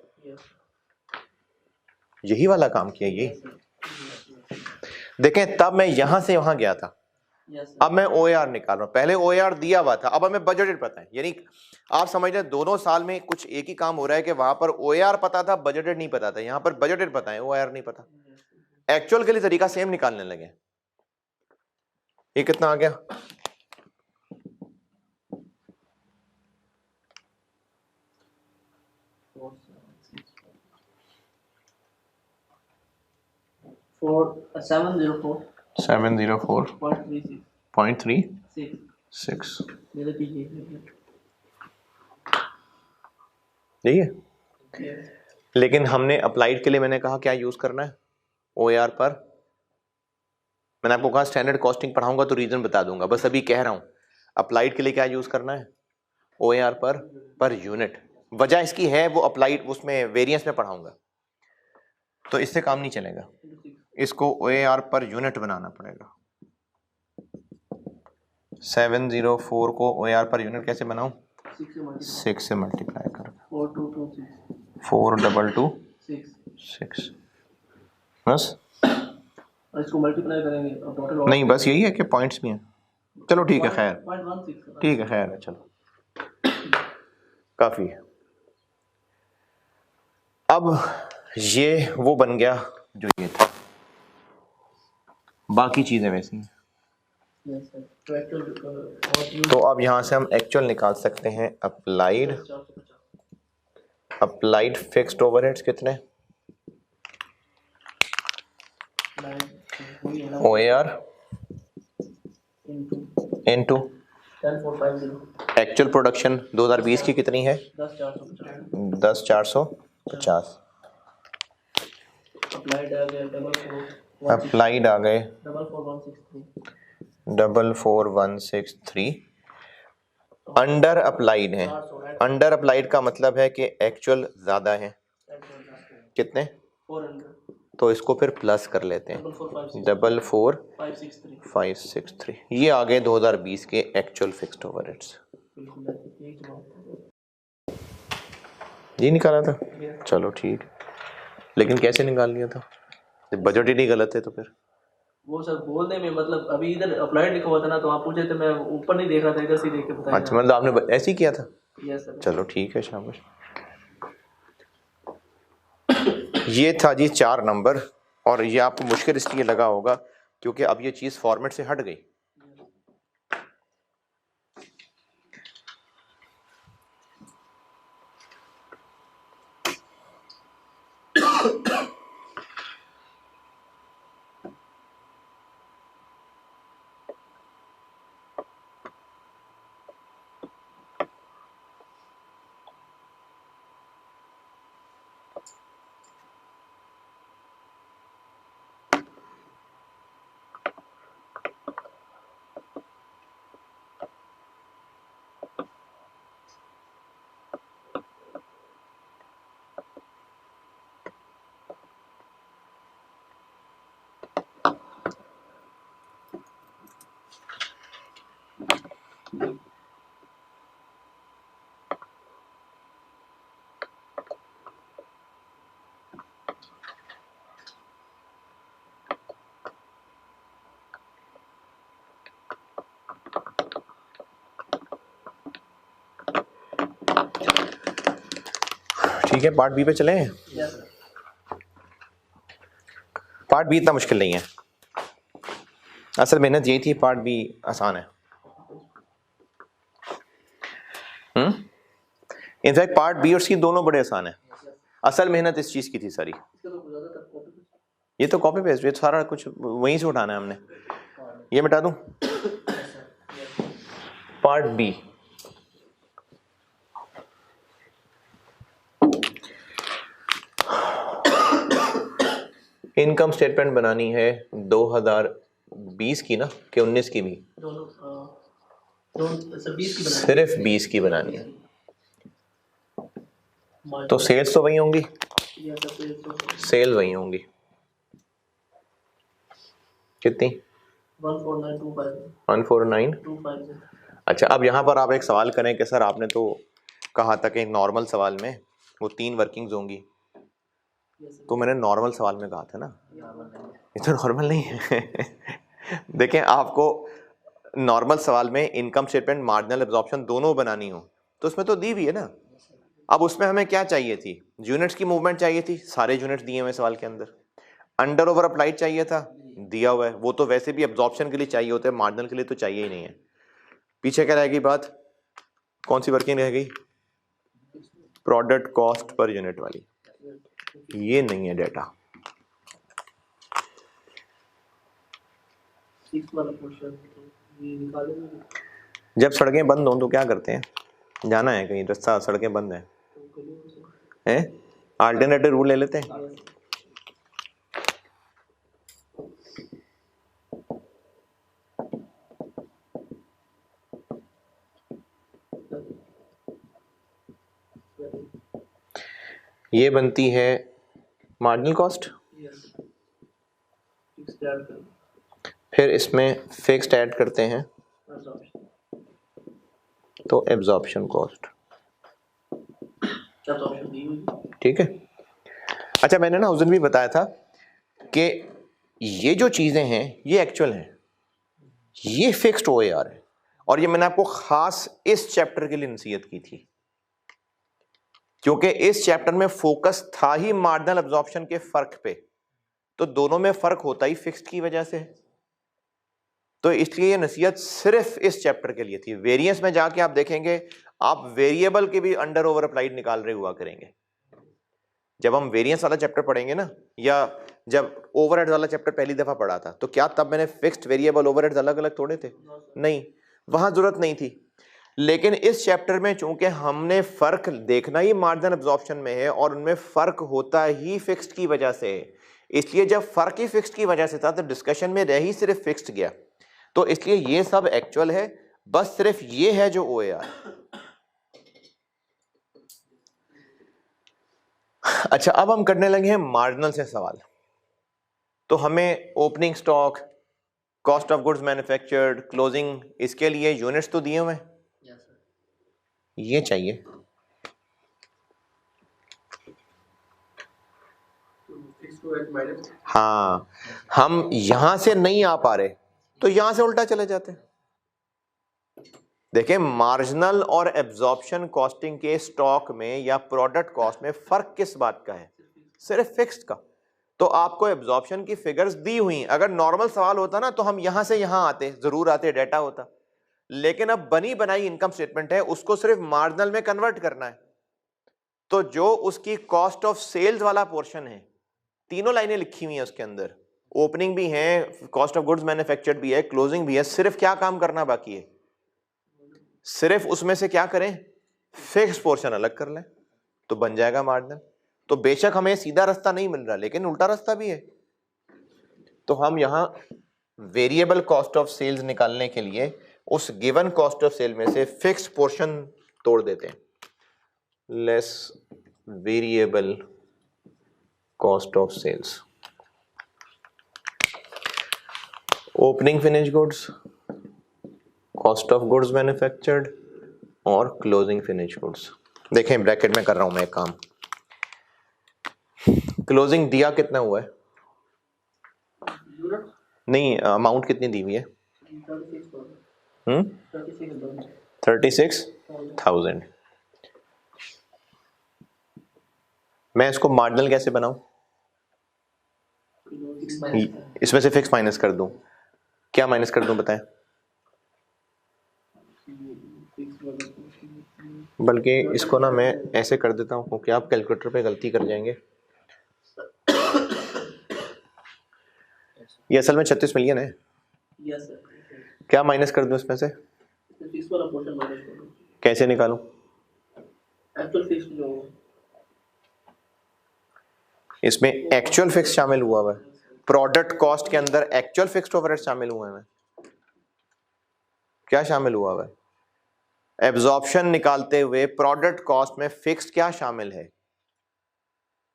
Speaker 1: यही वाला काम किया ये। देखें, तब मैं यहां से वहां गया था, अब मैं OAR निकाल रहा हूं। पहले OAR दिया हुआ था, अब हमें बजटेड पता है। यानी आप समझ रहे हैं दोनों साल में कुछ एक ही काम हो रहा है कि वहां पर OAR पता था, बजटेड नहीं पता था। यहां पर बजटेड पता है, OAR नहीं पता। एक्चुअल के लिए तरीका सेम निकालने लगे। ये कितना आ गया?
Speaker 2: For
Speaker 1: 704.36 यही है। लेकिन हमने अप्लाइड के लिए मैंने कहा क्या यूज करना है? OAR पर। मैंने आपको कहा स्टैंडर्ड कॉस्टिंग पढ़ाऊंगा तो रीजन बता दूंगा, बस अभी कह रहा हूं अप्लाइड के लिए क्या यूज करना है? OAR per unit. वजह इसकी है वो अप्लाइड उसमें वेरिएंस में पढ़ाऊंगा, तो इससे काम नहीं चलेगा। इसको OAR पर यूनिट बनाना पड़ेगा। 704 को OAR पर यूनिट कैसे बनाऊं? 6 से मल्टीप्लाई कर 4226 बस।
Speaker 2: इसको मल्टीप्लाई करेंगे टोटल
Speaker 1: नहीं, बस यही है कि पॉइंट्स भी हैं। चलो ठीक है, खैर ठीक है, खैर है, चलो काफी है। अब ये वो बन गया जो ये था, बाकी चीजें वैसी हैं। तो अब यहां से हम एक्चुअल निकाल सकते हैं। अप्लाइड फिक्स्ड ओवरहेड्स कितने? OAR इनटू एक्चुअल प्रोडक्शन 2020 की कितनी है? 10,450। अप्लाइड आ गए
Speaker 2: 44163
Speaker 1: 44163 अंडर अप्लाइड है। अंडर अप्लाइड का मतलब है कि एक्चुअल ज़्यादा है। कितने?
Speaker 2: 400
Speaker 1: तो इसको फिर प्लस कर लेते हैं 44563। ये आ गए 2020 के एक्चुअल फिक्स्ड ओवरहेड्स। ये निकाला था? चलो ठीक, लेकिन कैसे निकाल लिया था? बजट ही नहीं गलत है तो फिर
Speaker 2: वो सर बोलने में मतलब अभी इधर अप्लाइड लिखा हुआ था ना, तो आप पूछे थे, मैं ऊपर नहीं देख रहा था, इधर से देख के बताया।
Speaker 1: अच्छा, मतलब आपने ऐसे ही किया था?
Speaker 2: Yes sir.
Speaker 1: चलो ठीक है, शाबाश। ये था जी 4 नंबर, और ये आपको मुश्किल इसलिए लगा होगा क्योंकि अब ये चीज़ फॉर्मेट से हट गई। ठीक है, पार्ट बी पे चलें। पार्ट बी इतना मुश्किल नहीं है, असल मेहनत यही थी, पार्ट बी आसान है। इनफैक्ट पार्ट बी और सी दोनों बड़े आसान है। असल मेहनत इस चीज़ की थी सारी। ये तो कॉपी पेस्ट, ये सारा कुछ वहीं से उठाना है हमने। ये मिटा दूं? पार्ट बी, इनकम स्टेटमेंट बनानी है 2020 की ना कि 19 की भी? सिर्फ 20 की बनानी है। तो सेल्स तो वही होंगी, सेल वही होंगी। कितनी? 14925। अच्छा, अब यहाँ पर आप एक सवाल करें कि सर आपने तो कहा था कि नॉर्मल सवाल में वो 3 वर्किंग्स होंगी, तो मैंने नॉर्मल सवाल में कहा था ना, ये तो नॉर्मल नहीं है। देखें, आपको नॉर्मल सवाल में इनकम स्टेटमेंट, मार्जिनल एब्जॉर्प्शन दोनों बनानी हो तो उसमें तो दी हुई है ना। अब उसमें हमें क्या चाहिए थी? यूनिट्स की मूवमेंट चाहिए थी, सारे यूनिट्स दिए हुए सवाल के अंदर। अंडर ओवर अप्लाइड चाहिए था, दिया हुआ है, वो तो वैसे भी एब्जॉर्प्शन के लिए चाहिए होते हैं, मार्जिनल के लिए तो चाहिए ही नहीं है। पीछे क्या रह गई बात? कौन सी वर्किंग रह गई? प्रोडक्ट कॉस्ट पर यूनिट वाली। ये नहीं है डेटा। जब सड़कें बंद हों तो क्या करते हैं? जाना है कहीं, रास्ता, सड़कें बंद हैं, अल्टरनेटिव रूट ले लेते हैं। ये बनती है मार्जिनल कॉस्ट, फिर इसमें फिक्स्ड ऐड करते हैं तो एब्जॉर्प्शन कॉस्ट। ठीक है। अच्छा, मैंने ना उस दिन भी बताया था कि ये जो चीजें हैं ये एक्चुअल हैं, ये फिक्स्ड OAR है, और ये मैंने आपको खास इस चैप्टर के लिए नसीहत की थी क्योंकि इस चैप्टर में फोकस था ही मार्जिनल एब्जॉर्प्शन के फर्क पे, तो दोनों में फर्क होता ही फिक्स्ड की वजह से, तो इसलिए ये नसीहत सिर्फ इस चैप्टर के लिए थी। वेरिएंस में जाके आप देखेंगे, आप वेरिएबल के भी अंडर ओवर अप्लाइड निकाल रहे हुआ करेंगे। जब हम वेरिएंस वाला चैप्टर पढ़ेंगे ना, या जब ओवरहेड्स वाला चैप्टर पहली दफा पढ़ा था, तो क्या तब मैंने फिक्स्ड वेरिएबल ओवरहेड्स अलग अलग तोड़े थे? नहीं, वहां जरूरत नहीं थी। लेकिन इस चैप्टर में चूंकि हमने फर्क देखना ही मार्जिनल एब्जॉर्प्शन में है और उनमें फर्क होता ही फिक्स्ड की वजह से है, इसलिए जब फर्क ही फिक्स्ड की वजह से था तो डिस्कशन में रह ही सिर्फ फिक्स्ड गया, तो इसलिए ये सब एक्चुअल है, बस सिर्फ ये है जो OAR। अच्छा, अब हम करने लगे हैं मार्जिनल से सवाल। तो हमें opening stock, cost of goods manufactured, closing, इसके लिए यूनिट्स तो दिए हुए हैं,
Speaker 2: Yes, sir.
Speaker 1: ये चाहिए।
Speaker 3: Fixed to at minus.
Speaker 1: हाँ, हम यहां से नहीं आ पा रहे तो यहां से उल्टा चले जाते हैं। देखिए, मार्जिनल और एब्जॉर्प्शन कॉस्टिंग के स्टॉक में या प्रोडक्ट कॉस्ट में फर्क किस बात का है? सिर्फ फिक्स्ड का। तो आपको एब्जॉर्प्शन की फिगर्स दी हुई, अगर नॉर्मल सवाल होता ना तो हम यहां से यहां आते, जरूर आते, डेटा होता, लेकिन अब बनी बनाई इनकम स्टेटमेंट है, उसको सिर्फ मार्जिनल में कन्वर्ट करना है। तो जो उसकी कॉस्ट ऑफ सेल्स वाला पोर्शन है, तीनों लाइनें लिखी हुई हैं उसके अंदर, ओपनिंग भी है, कॉस्ट ऑफ गुड्स मैन्युफैक्चर्ड भी है, क्लोजिंग भी है, सिर्फ क्या काम करना बाकी है? सिर्फ उसमें से क्या करें? फिक्स पोर्शन अलग कर लें तो बन जाएगा मार्जिनल। तो बेशक हमें सीधा रास्ता नहीं मिल रहा, लेकिन उल्टा रास्ता भी है। तो हम यहां वेरिएबल कॉस्ट ऑफ सेल्स निकालने के लिए उस गिवन कॉस्ट ऑफ सेल में से फिक्स पोर्शन तोड़ देते हैं, less variable cost of sales. Opening finish goods, cost of goods manufactured और क्लोजिंग फिनिश गुड्स। देखें, ब्रैकेट में कर रहा हूं मैं एक काम। क्लोजिंग दिया कितना हुआ है?
Speaker 3: Unit.
Speaker 1: नहीं, अमाउंट कितनी दी हुई है?
Speaker 3: 36,000.
Speaker 1: 36,000। मैं इसको मार्जिनल कैसे बनाऊं? इसमें से फिक्स माइनस कर दूं। क्या माइनस कर दूं बताएं? बल्कि इसको ना मैं ऐसे कर देता हूं, क्योंकि आप कैलकुलेटर पे गलती कर जाएंगे। ये असल में 36 मिलियन है।
Speaker 2: Yes, sir.
Speaker 1: क्या माइनस कर दूं इसमें से?
Speaker 2: फिक्स वाला पोर्शन माइनस कर दो।
Speaker 1: कैसे निकालूं?
Speaker 2: एक्चुअल फिक्स जो
Speaker 1: इसमें एक्चुअल फिक्स शामिल हुआ हुआ है, प्रोडक्ट कॉस्ट के अंदर एक्चुअल फिक्स्ड ओवरहेड शामिल हुए हैं। क्या शामिल हुआ हुआ है? एब्जॉर्प्शन निकालते हुए प्रोडक्ट कॉस्ट में फिक्स्ड क्या शामिल है?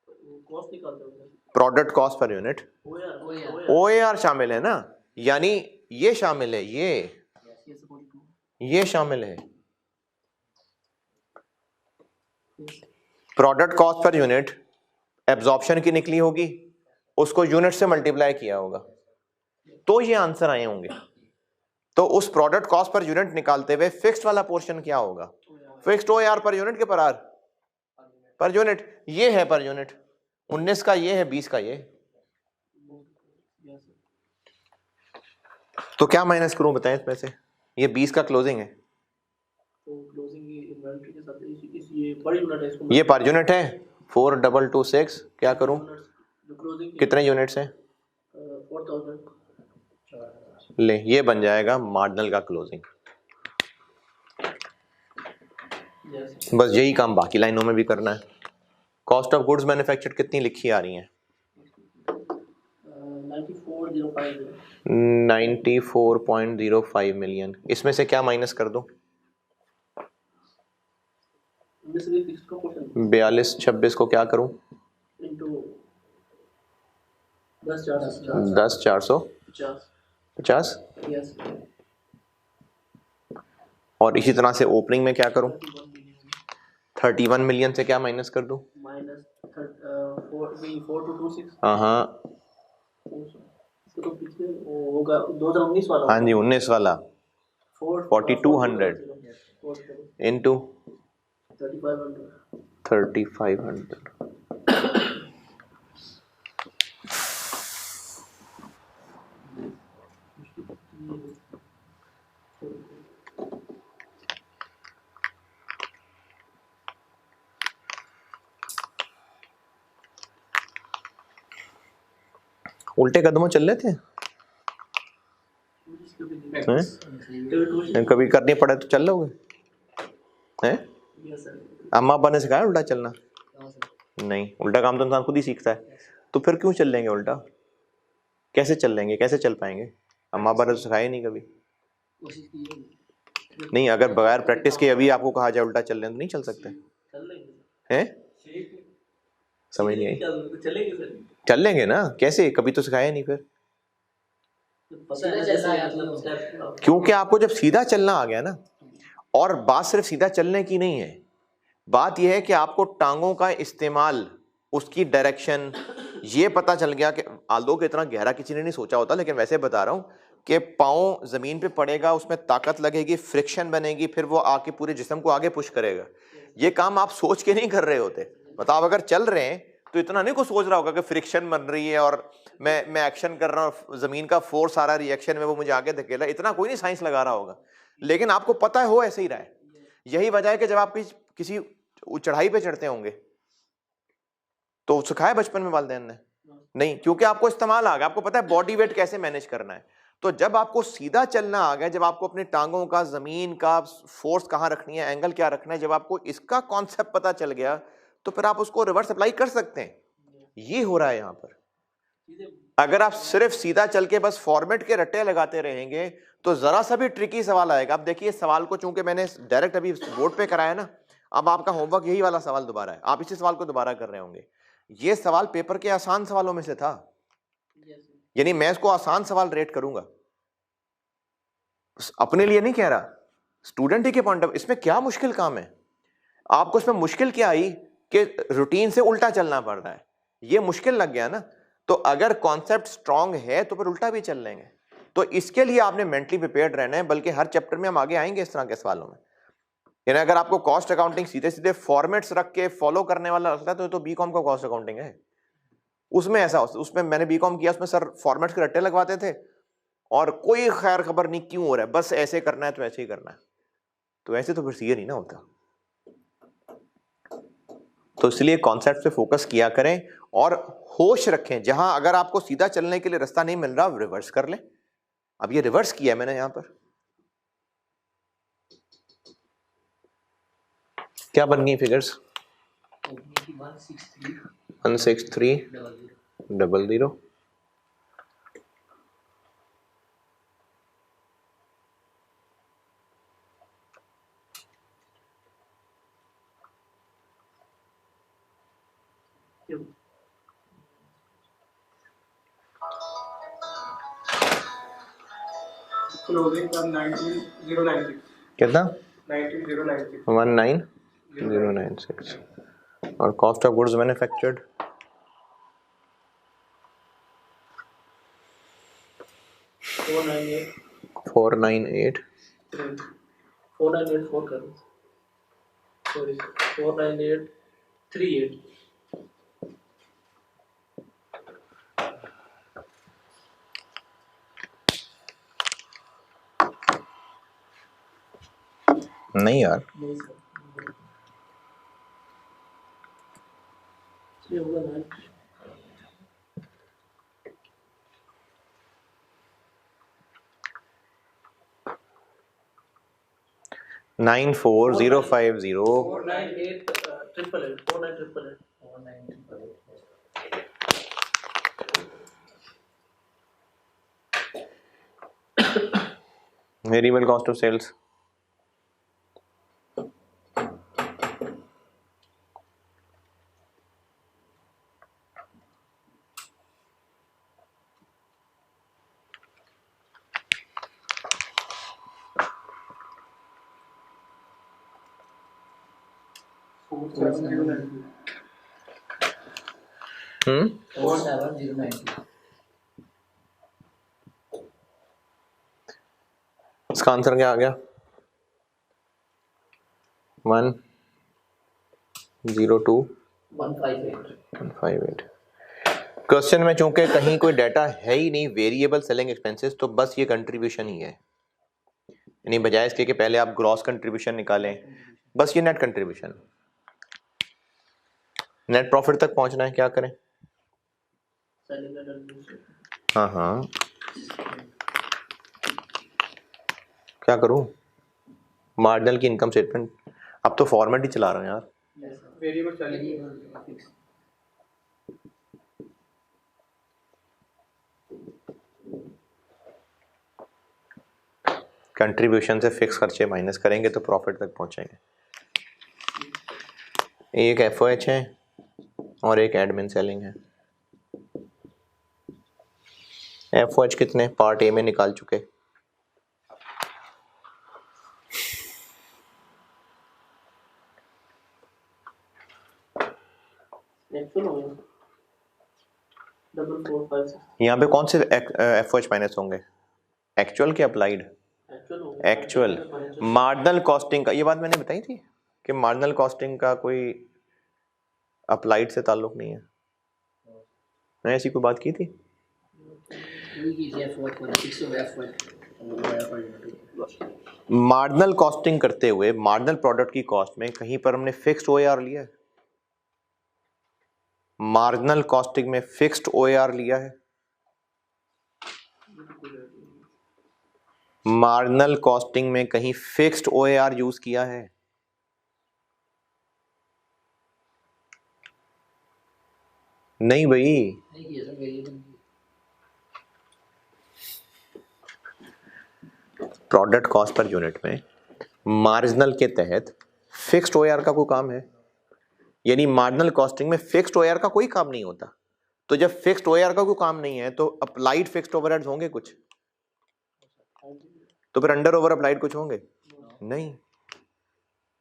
Speaker 2: कॉस्ट निकालते हो
Speaker 1: product cost per unit, OAR शामिल है ना, यानी ये शामिल है, ये शामिल है। Product cost per unit absorption की निकली होगी, उसको यूनिट से मल्टीप्लाई किया होगा, तो ये आंसर आए होंगे। तो उस प्रोडक्ट कॉस्ट पर यूनिट निकालते हुए फिक्स्ड वाला पोर्शन क्या होगा? फिक्स्ड OAR पर यूनिट के पर यूनिट, ये है पर यूनिट। 19 का ये है, 20 का ये। तो क्या माइनस करूं बताएं इसमें से? ये 20 का क्लोजिंग है,
Speaker 2: तो क्लोजिंग की इन्वेंटरी के साथ इस ये पर यूनिट है, इसको
Speaker 1: ये पर यूनिट है। 4226 क्या करूं?
Speaker 2: जो क्लोजिंग
Speaker 1: कितने यूनिट्स हैं?
Speaker 2: 4000
Speaker 1: ले, ये बन जाएगा मार्जिनल का क्लोजिंग।
Speaker 2: Yes.
Speaker 1: बस यही काम बाकी लाइनों में भी करना है। कॉस्ट ऑफ गुड्स मैन्युफैक्चर्ड कितनी लिखी आ रही है?
Speaker 2: 94,050
Speaker 1: 94.05 मिलियन। इसमें से क्या माइनस कर दूं? 4226 को क्या करूं?
Speaker 2: इनटू 10,450
Speaker 1: 10,450।
Speaker 2: यस
Speaker 1: और इसी तरह से ओपनिंग में क्या करूं? 31 मिलियन से क्या माइनस कर दूं?
Speaker 2: माइनस 4226
Speaker 1: हाँ,
Speaker 2: इसको तो पिछले वो होगा 2019 वाला
Speaker 1: हाँ जी, 19 वाला 4200 इंटू 3500। उल्टे कदमों चल रहे थे हैं? कभी करनी पड़े तो चल लोगे हैं? अम्मा अब्बा ने सिखाया उल्टा चलना? नहीं, उल्टा काम तो इंसान खुद ही सीखता है। तो फिर क्यों चल लेंगे उल्टा? कैसे चल लेंगे, कैसे चल पाएंगे? अम्मा बाबा ने सिखाया नहीं कभी।
Speaker 3: कोशिश की है।
Speaker 1: नहीं, अगर बगैर प्रैक्टिस के अभी आपको कहा जाए उल्टा चल लें तो नहीं चल सकते
Speaker 2: चल लेंगे
Speaker 1: हैं? समझ नहीं आई।
Speaker 2: चलेंगे सर,
Speaker 1: चल लेंगे ना, कैसे? कभी तो सिखाया नहीं फिर।
Speaker 2: पता है ना, जैसे मतलब step-
Speaker 1: क्योंकि आपको जब सीधा चलना आ गया ना, और बात सिर्फ सीधा चलने की नहीं है, बात यह है कि आपको टांगों का इस्तेमाल, उसकी डायरेक्शन, ये पता चल गया कि आल्दो कि इतना गहरा किसी ने नहीं सोचा होता, लेकिन वैसे बता रहा हूं कि पाँव जमीन पे पड़ेगा, उसमें ताकत लगेगी, फ्रिक्शन बनेगी, फिर वो आके पूरे जिस्म को आगे पुश करेगा। ये काम आप सोच के नहीं कर रहे होते। मतलब अगर चल रहे हैं तो इतना नहीं कोई सोच रहा होगा कि फ्रिक्शन बन रही है और मैं एक्शन कर रहा हूँ, जमीन का फोर्स आ रहा है रिएक्शन में, वो मुझे आगे धकेला, इतना कोई नहीं साइंस लगा रहा होगा। लेकिन आपको पता है हो ऐसे ही रहा है। यही वजह है कि जब आप किसी चढ़ाई पे चढ़ते होंगे तो सिखाया बचपन में वालिदैन ने? नहीं, क्योंकि आपको इस्तेमाल आ गया, आपको पता है बॉडी वेट कैसे मैनेज करना है। तो जब आपको सीधा चलना आ गया, जब आपको अपने टांगों का, जमीन का फोर्स कहां रखनी है, एंगल क्या रखना है, जब आपको इसका कॉन्सेप्ट पता चल गया तो फिर आप उसको रिवर्स अप्लाई कर सकते हैं। ये हो रहा है यहां पर। अगर आप सिर्फ सीधा चल के बस फॉर्मेट के रट्टे लगाते रहेंगे तो जरा सा भी ट्रिकी सवाल आएगा। अब देखिए, सवाल को चूंकि मैंने डायरेक्ट अभी बोर्ड पे कराया ना, अब आपका होमवर्क यही वाला सवाल दोबारा है, आप इसी सवाल को दोबारा कर रहे होंगे। ये सवाल पेपर के आसान सवालों में से था, यानी मैं इसको आसान सवाल रेट करूंगा, अपने लिए नहीं कह रहा, स्टूडेंट ही के पॉइंट ऑफ। इसमें क्या मुश्किल काम है? आपको इसमें मुश्किल क्या आई कि रूटीन से उल्टा चलना पड़ रहा है, ये मुश्किल लग गया ना। तो अगर कॉन्सेप्ट स्ट्रांग है तो फिर उल्टा भी चल लेंगे। तो इसके लिए आपने मेंटली प्रिपेयर्ड रहना है, बल्कि हर चैप्टर में हम आगे आएंगे इस तरह के सवालों में। यानी अगर आपको कॉस्ट अकाउंटिंग सीधे सीधे फॉर्मेट्स रख के फॉलो करने वाला लगता है तो बीकॉम का कॉस्ट अकाउंटिंग है। उसमें ऐसा, उसमें मैंने बीकॉम किया, उसमें सर फॉर्मेट्स के रट्टे लगवाते थे और कोई खैर खबर नहीं क्यों हो रहा है, बस ऐसे करना है तो ऐसे ही करना है। तो ऐसे तो फिर सीए नहीं ना होता। तो इसलिए कॉन्सेप्ट पे फोकस किया करें और होश रखें। जहां अगर आपको सीधा चलने के लिए रास्ता नहीं मिल रहा, रिवर्स कर लें। अब ये रिवर्स किया है मैंने यहां पर, क्या बन गई फिगर्स? 16300
Speaker 3: क्लोजिंग का 19096
Speaker 1: कितना?
Speaker 3: 19096
Speaker 1: 19096 और कॉस्ट ऑफ गुड्स मैन्युफैक्चर्ड 498
Speaker 2: 498 करो, सॉरी 49838।
Speaker 1: नहीं यार,
Speaker 2: नहीं सर, ये होगा ना।
Speaker 1: 94050
Speaker 2: 49888
Speaker 1: वेरिएबल कॉस्ट ऑफ सेल्स
Speaker 3: 47090
Speaker 2: 47090।
Speaker 1: इसका आंसर क्या आ गया? 102,158। क्वेश्चन में चूंकि कहीं कोई डाटा है ही नहीं वेरिएबल सेलिंग एक्सपेंसेस, तो बस ये कंट्रीब्यूशन ही है। यानी बजाय इसके कि पहले आप ग्रॉस कंट्रीब्यूशन निकालें, बस ये नेट कंट्रीब्यूशन। नेट प्रॉफिट तक पहुंचना है, क्या करें? हाँ हाँ, क्या करूं? मार्जिनल की इनकम स्टेटमेंट। अब तो फॉर्मेट ही चला रहा हूं यार।
Speaker 3: वेरिएबल चलेगी
Speaker 1: कंट्रीब्यूशन से फिक्स खर्चे माइनस करेंगे तो प्रॉफिट तक पहुंचेंगे। एक एफओएच है और एक एडमिन सेलिंग है। एफओएच कितने पार्ट ए में निकाल चुके,
Speaker 2: एक्चुअल हो गया 4456
Speaker 1: यहाँ पे कौन से एफओएच माइनस होंगे, एक्चुअल के अप्लाइड?
Speaker 2: एक्चुअल हो गया।
Speaker 1: एक्चुअल। मार्जिनल कॉस्टिंग का, ये बात मैंने बताई थी कि मार्जिनल कॉस्टिंग का कोई अप्लाइड से ताल्लुक नहीं है, मैंने ऐसी कोई बात की थी? मार्जिनल कॉस्टिंग करते हुए मार्जिनल प्रोडक्ट की कॉस्ट में कहीं पर हमने फिक्स्ड ओएआर लिया है? मार्जिनल कॉस्टिंग में फिक्स्ड ओएआर लिया है? मार्जिनल कॉस्टिंग में कहीं फिक्स्ड ओएआर यूज किया है? नहीं भाई, प्रोडक्ट कॉस्ट पर यूनिट में मार्जिनल के तहत फिक्स्ड ओएआर का कोई काम है? यानी मार्जिनल कॉस्टिंग में फिक्स्ड ओएआर का कोई काम नहीं होता। तो जब फिक्स्ड ओएआर का कोई काम नहीं है तो अप्लाइड फिक्स्ड ओवरहेड्स होंगे कुछ? तो फिर अंडर ओवर अप्लाइड कुछ होंगे? नहीं।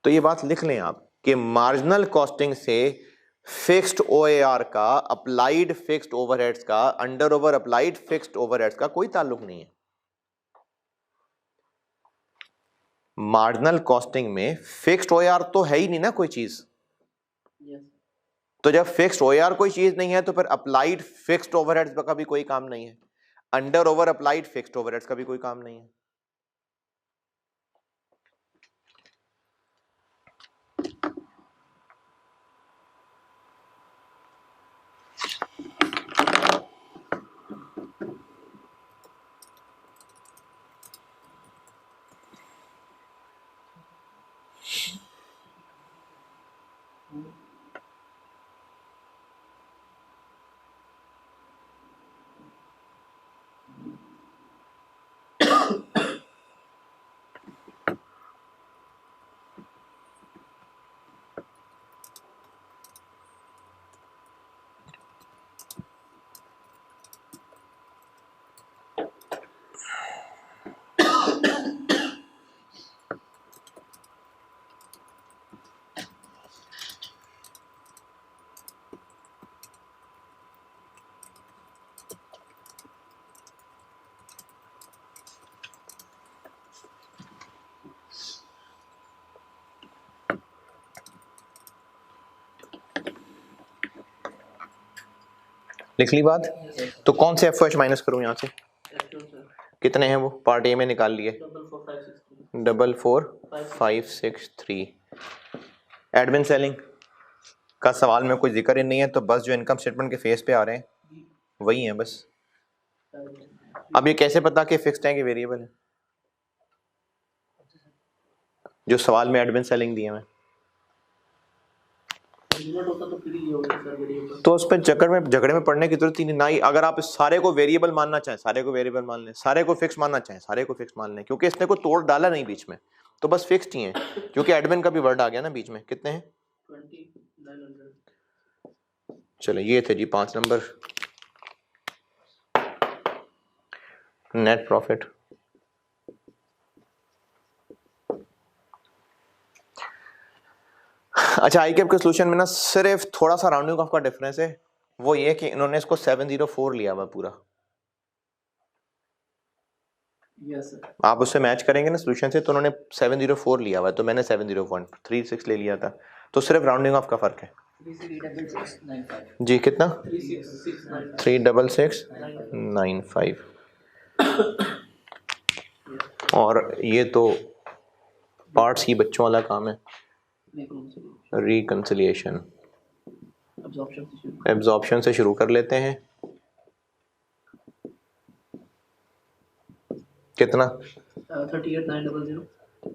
Speaker 1: तो ये बात लिख लें आप कि मार्जिनल कॉस्टिंग से फिक्स्ड ओएआर का, अप्लाइड फिक्स्ड ओवरहेड्स का, under over applied fixed overheads का कोई ताल्लुक नहीं है। मार्जिनल कॉस्टिंग में फिक्स्ड ओएआर तो है ही नहीं ना कोई चीज। तो जब फिक्स्ड ओएआर कोई चीज नहीं है तो फिर अप्लाइड फिक्स्ड ओवरहेड्स का भी कोई काम नहीं है, under over applied fixed overheads का भी कोई काम नहीं है। लिख ली बात? तो कौन से एफओएच माइनस करूं यहां से? कितने हैं वो? पार्ट ए में निकाल लिए 44563। एडमिन सेलिंग का सवाल में कोई जिक्र ही नहीं है, तो बस जो इनकम स्टेटमेंट के फेस पे आ रहे हैं वही हैं बस। अब ये कैसे पता कि फिक्स्ड है कि वेरिएबल है? जो सवाल में एडमिन सेलिंग दिए हैं, तो उस पर झगड़े में पड़ने की जरूरत ही नहीं ना ही। अगर आप सारे को वेरिएबल मानना चाहें सारे को वेरिएबल मान लें, सारे को फिक्स मानना चाहें सारे को फिक्स मान लें, क्योंकि इसने को तोड़ डाला नहीं बीच में, तो बस फिक्स्ड ही है। क्योंकि एडमिन का भी वर्ड आ गया ना बीच में। कितने हैं?
Speaker 2: 2900।
Speaker 1: चलो ये थे जी 5 नंबर। Net profit. अच्छा, आई कैप के सोल्यूशन में ना सिर्फ थोड़ा सा राउंडिंग ऑफ का डिफरेंस है, वो ये कि इन्होंने इसको 704 लिया हुआ पूरा।
Speaker 2: Yes sir.
Speaker 1: आप उससे मैच करेंगे ना सोल्यूशन से, तो उन्होंने 704 लिया हुआ है, तो मैंने 70136 ले लिया था। तो सिर्फ राउंडिंग ऑफ का फर्क है।
Speaker 2: 3695
Speaker 1: जी कितना?
Speaker 2: 3695
Speaker 1: 36695। और ये तो पार्ट्स ही बच्चों वाला काम है। रिकंसिलिएशन एब्जॉर्प्शन से शुरू कर लेते हैं। कितना?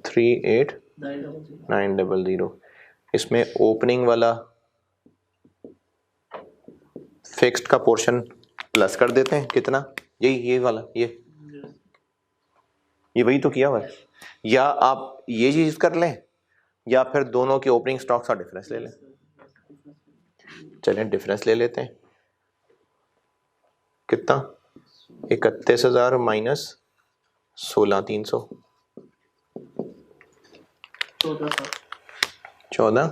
Speaker 1: 38900। इसमें ओपनिंग वाला फिक्स्ड का पोर्शन प्लस कर देते हैं। कितना? ये वाला ये ये वही तो किया हुआ है। या आप ये चीज़ कर लें या फिर दोनों के ओपनिंग स्टॉक्स का डिफरेंस ले लें। चलें डिफरेंस ले लेते हैं। कितना? 31,000 माइनस 16,300 14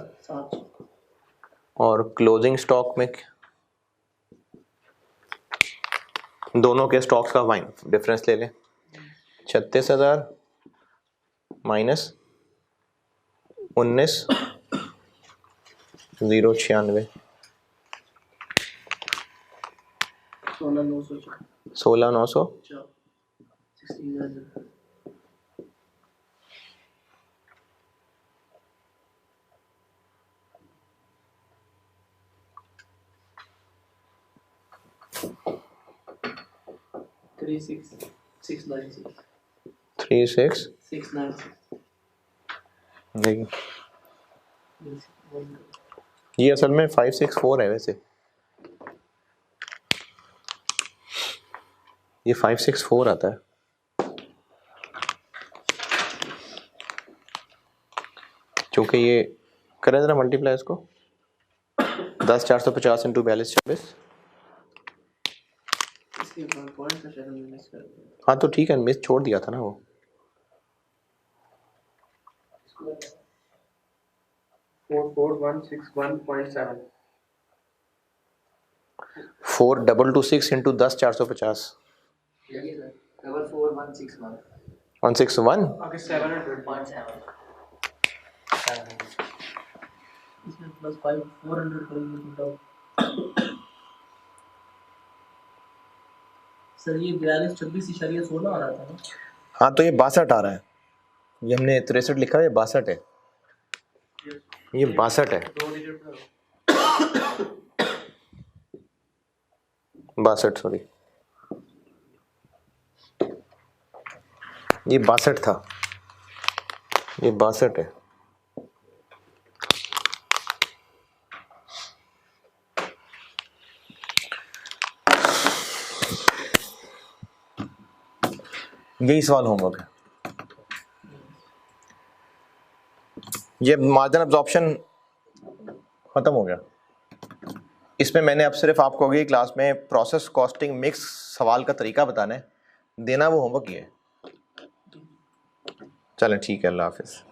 Speaker 1: और क्लोजिंग स्टॉक में दोनों के स्टॉक्स का डिफरेंस ले लें। 36,000 माइनस 19,096 16,900 36 देखिए ये असल में 564 है। वैसे ये 564 आता है। क्योंकि ये करें जरा मल्टीप्लाई इसको 10,450 इंटू 42,26। हाँ तो ठीक है, मिस छोड़ दिया था ना वो।
Speaker 3: 44161.7
Speaker 1: 4226 इंटू 10,450 161
Speaker 3: आगे 700
Speaker 2: इसमें प्लस 400 करेंगे तो सर ये 4226.16 आ रहा था ना।
Speaker 1: हाँ तो ये 62 आ रहा है। ये हमने 63 लिखा है, ये 62 है। ये 62 है, 62 सॉरी, ये 62 था, ये 62 है। यही सवाल होमवर्क है। ये मार्जिन एब्जॉर्प्शन खत्म हो गया। इसमें मैंने अब सिर्फ आपको अगली क्लास में प्रोसेस कॉस्टिंग मिक्स सवाल का तरीका बताना है, देना वो होमवर्क ही है। चलें ठीक है, अल्लाह हाफिज़।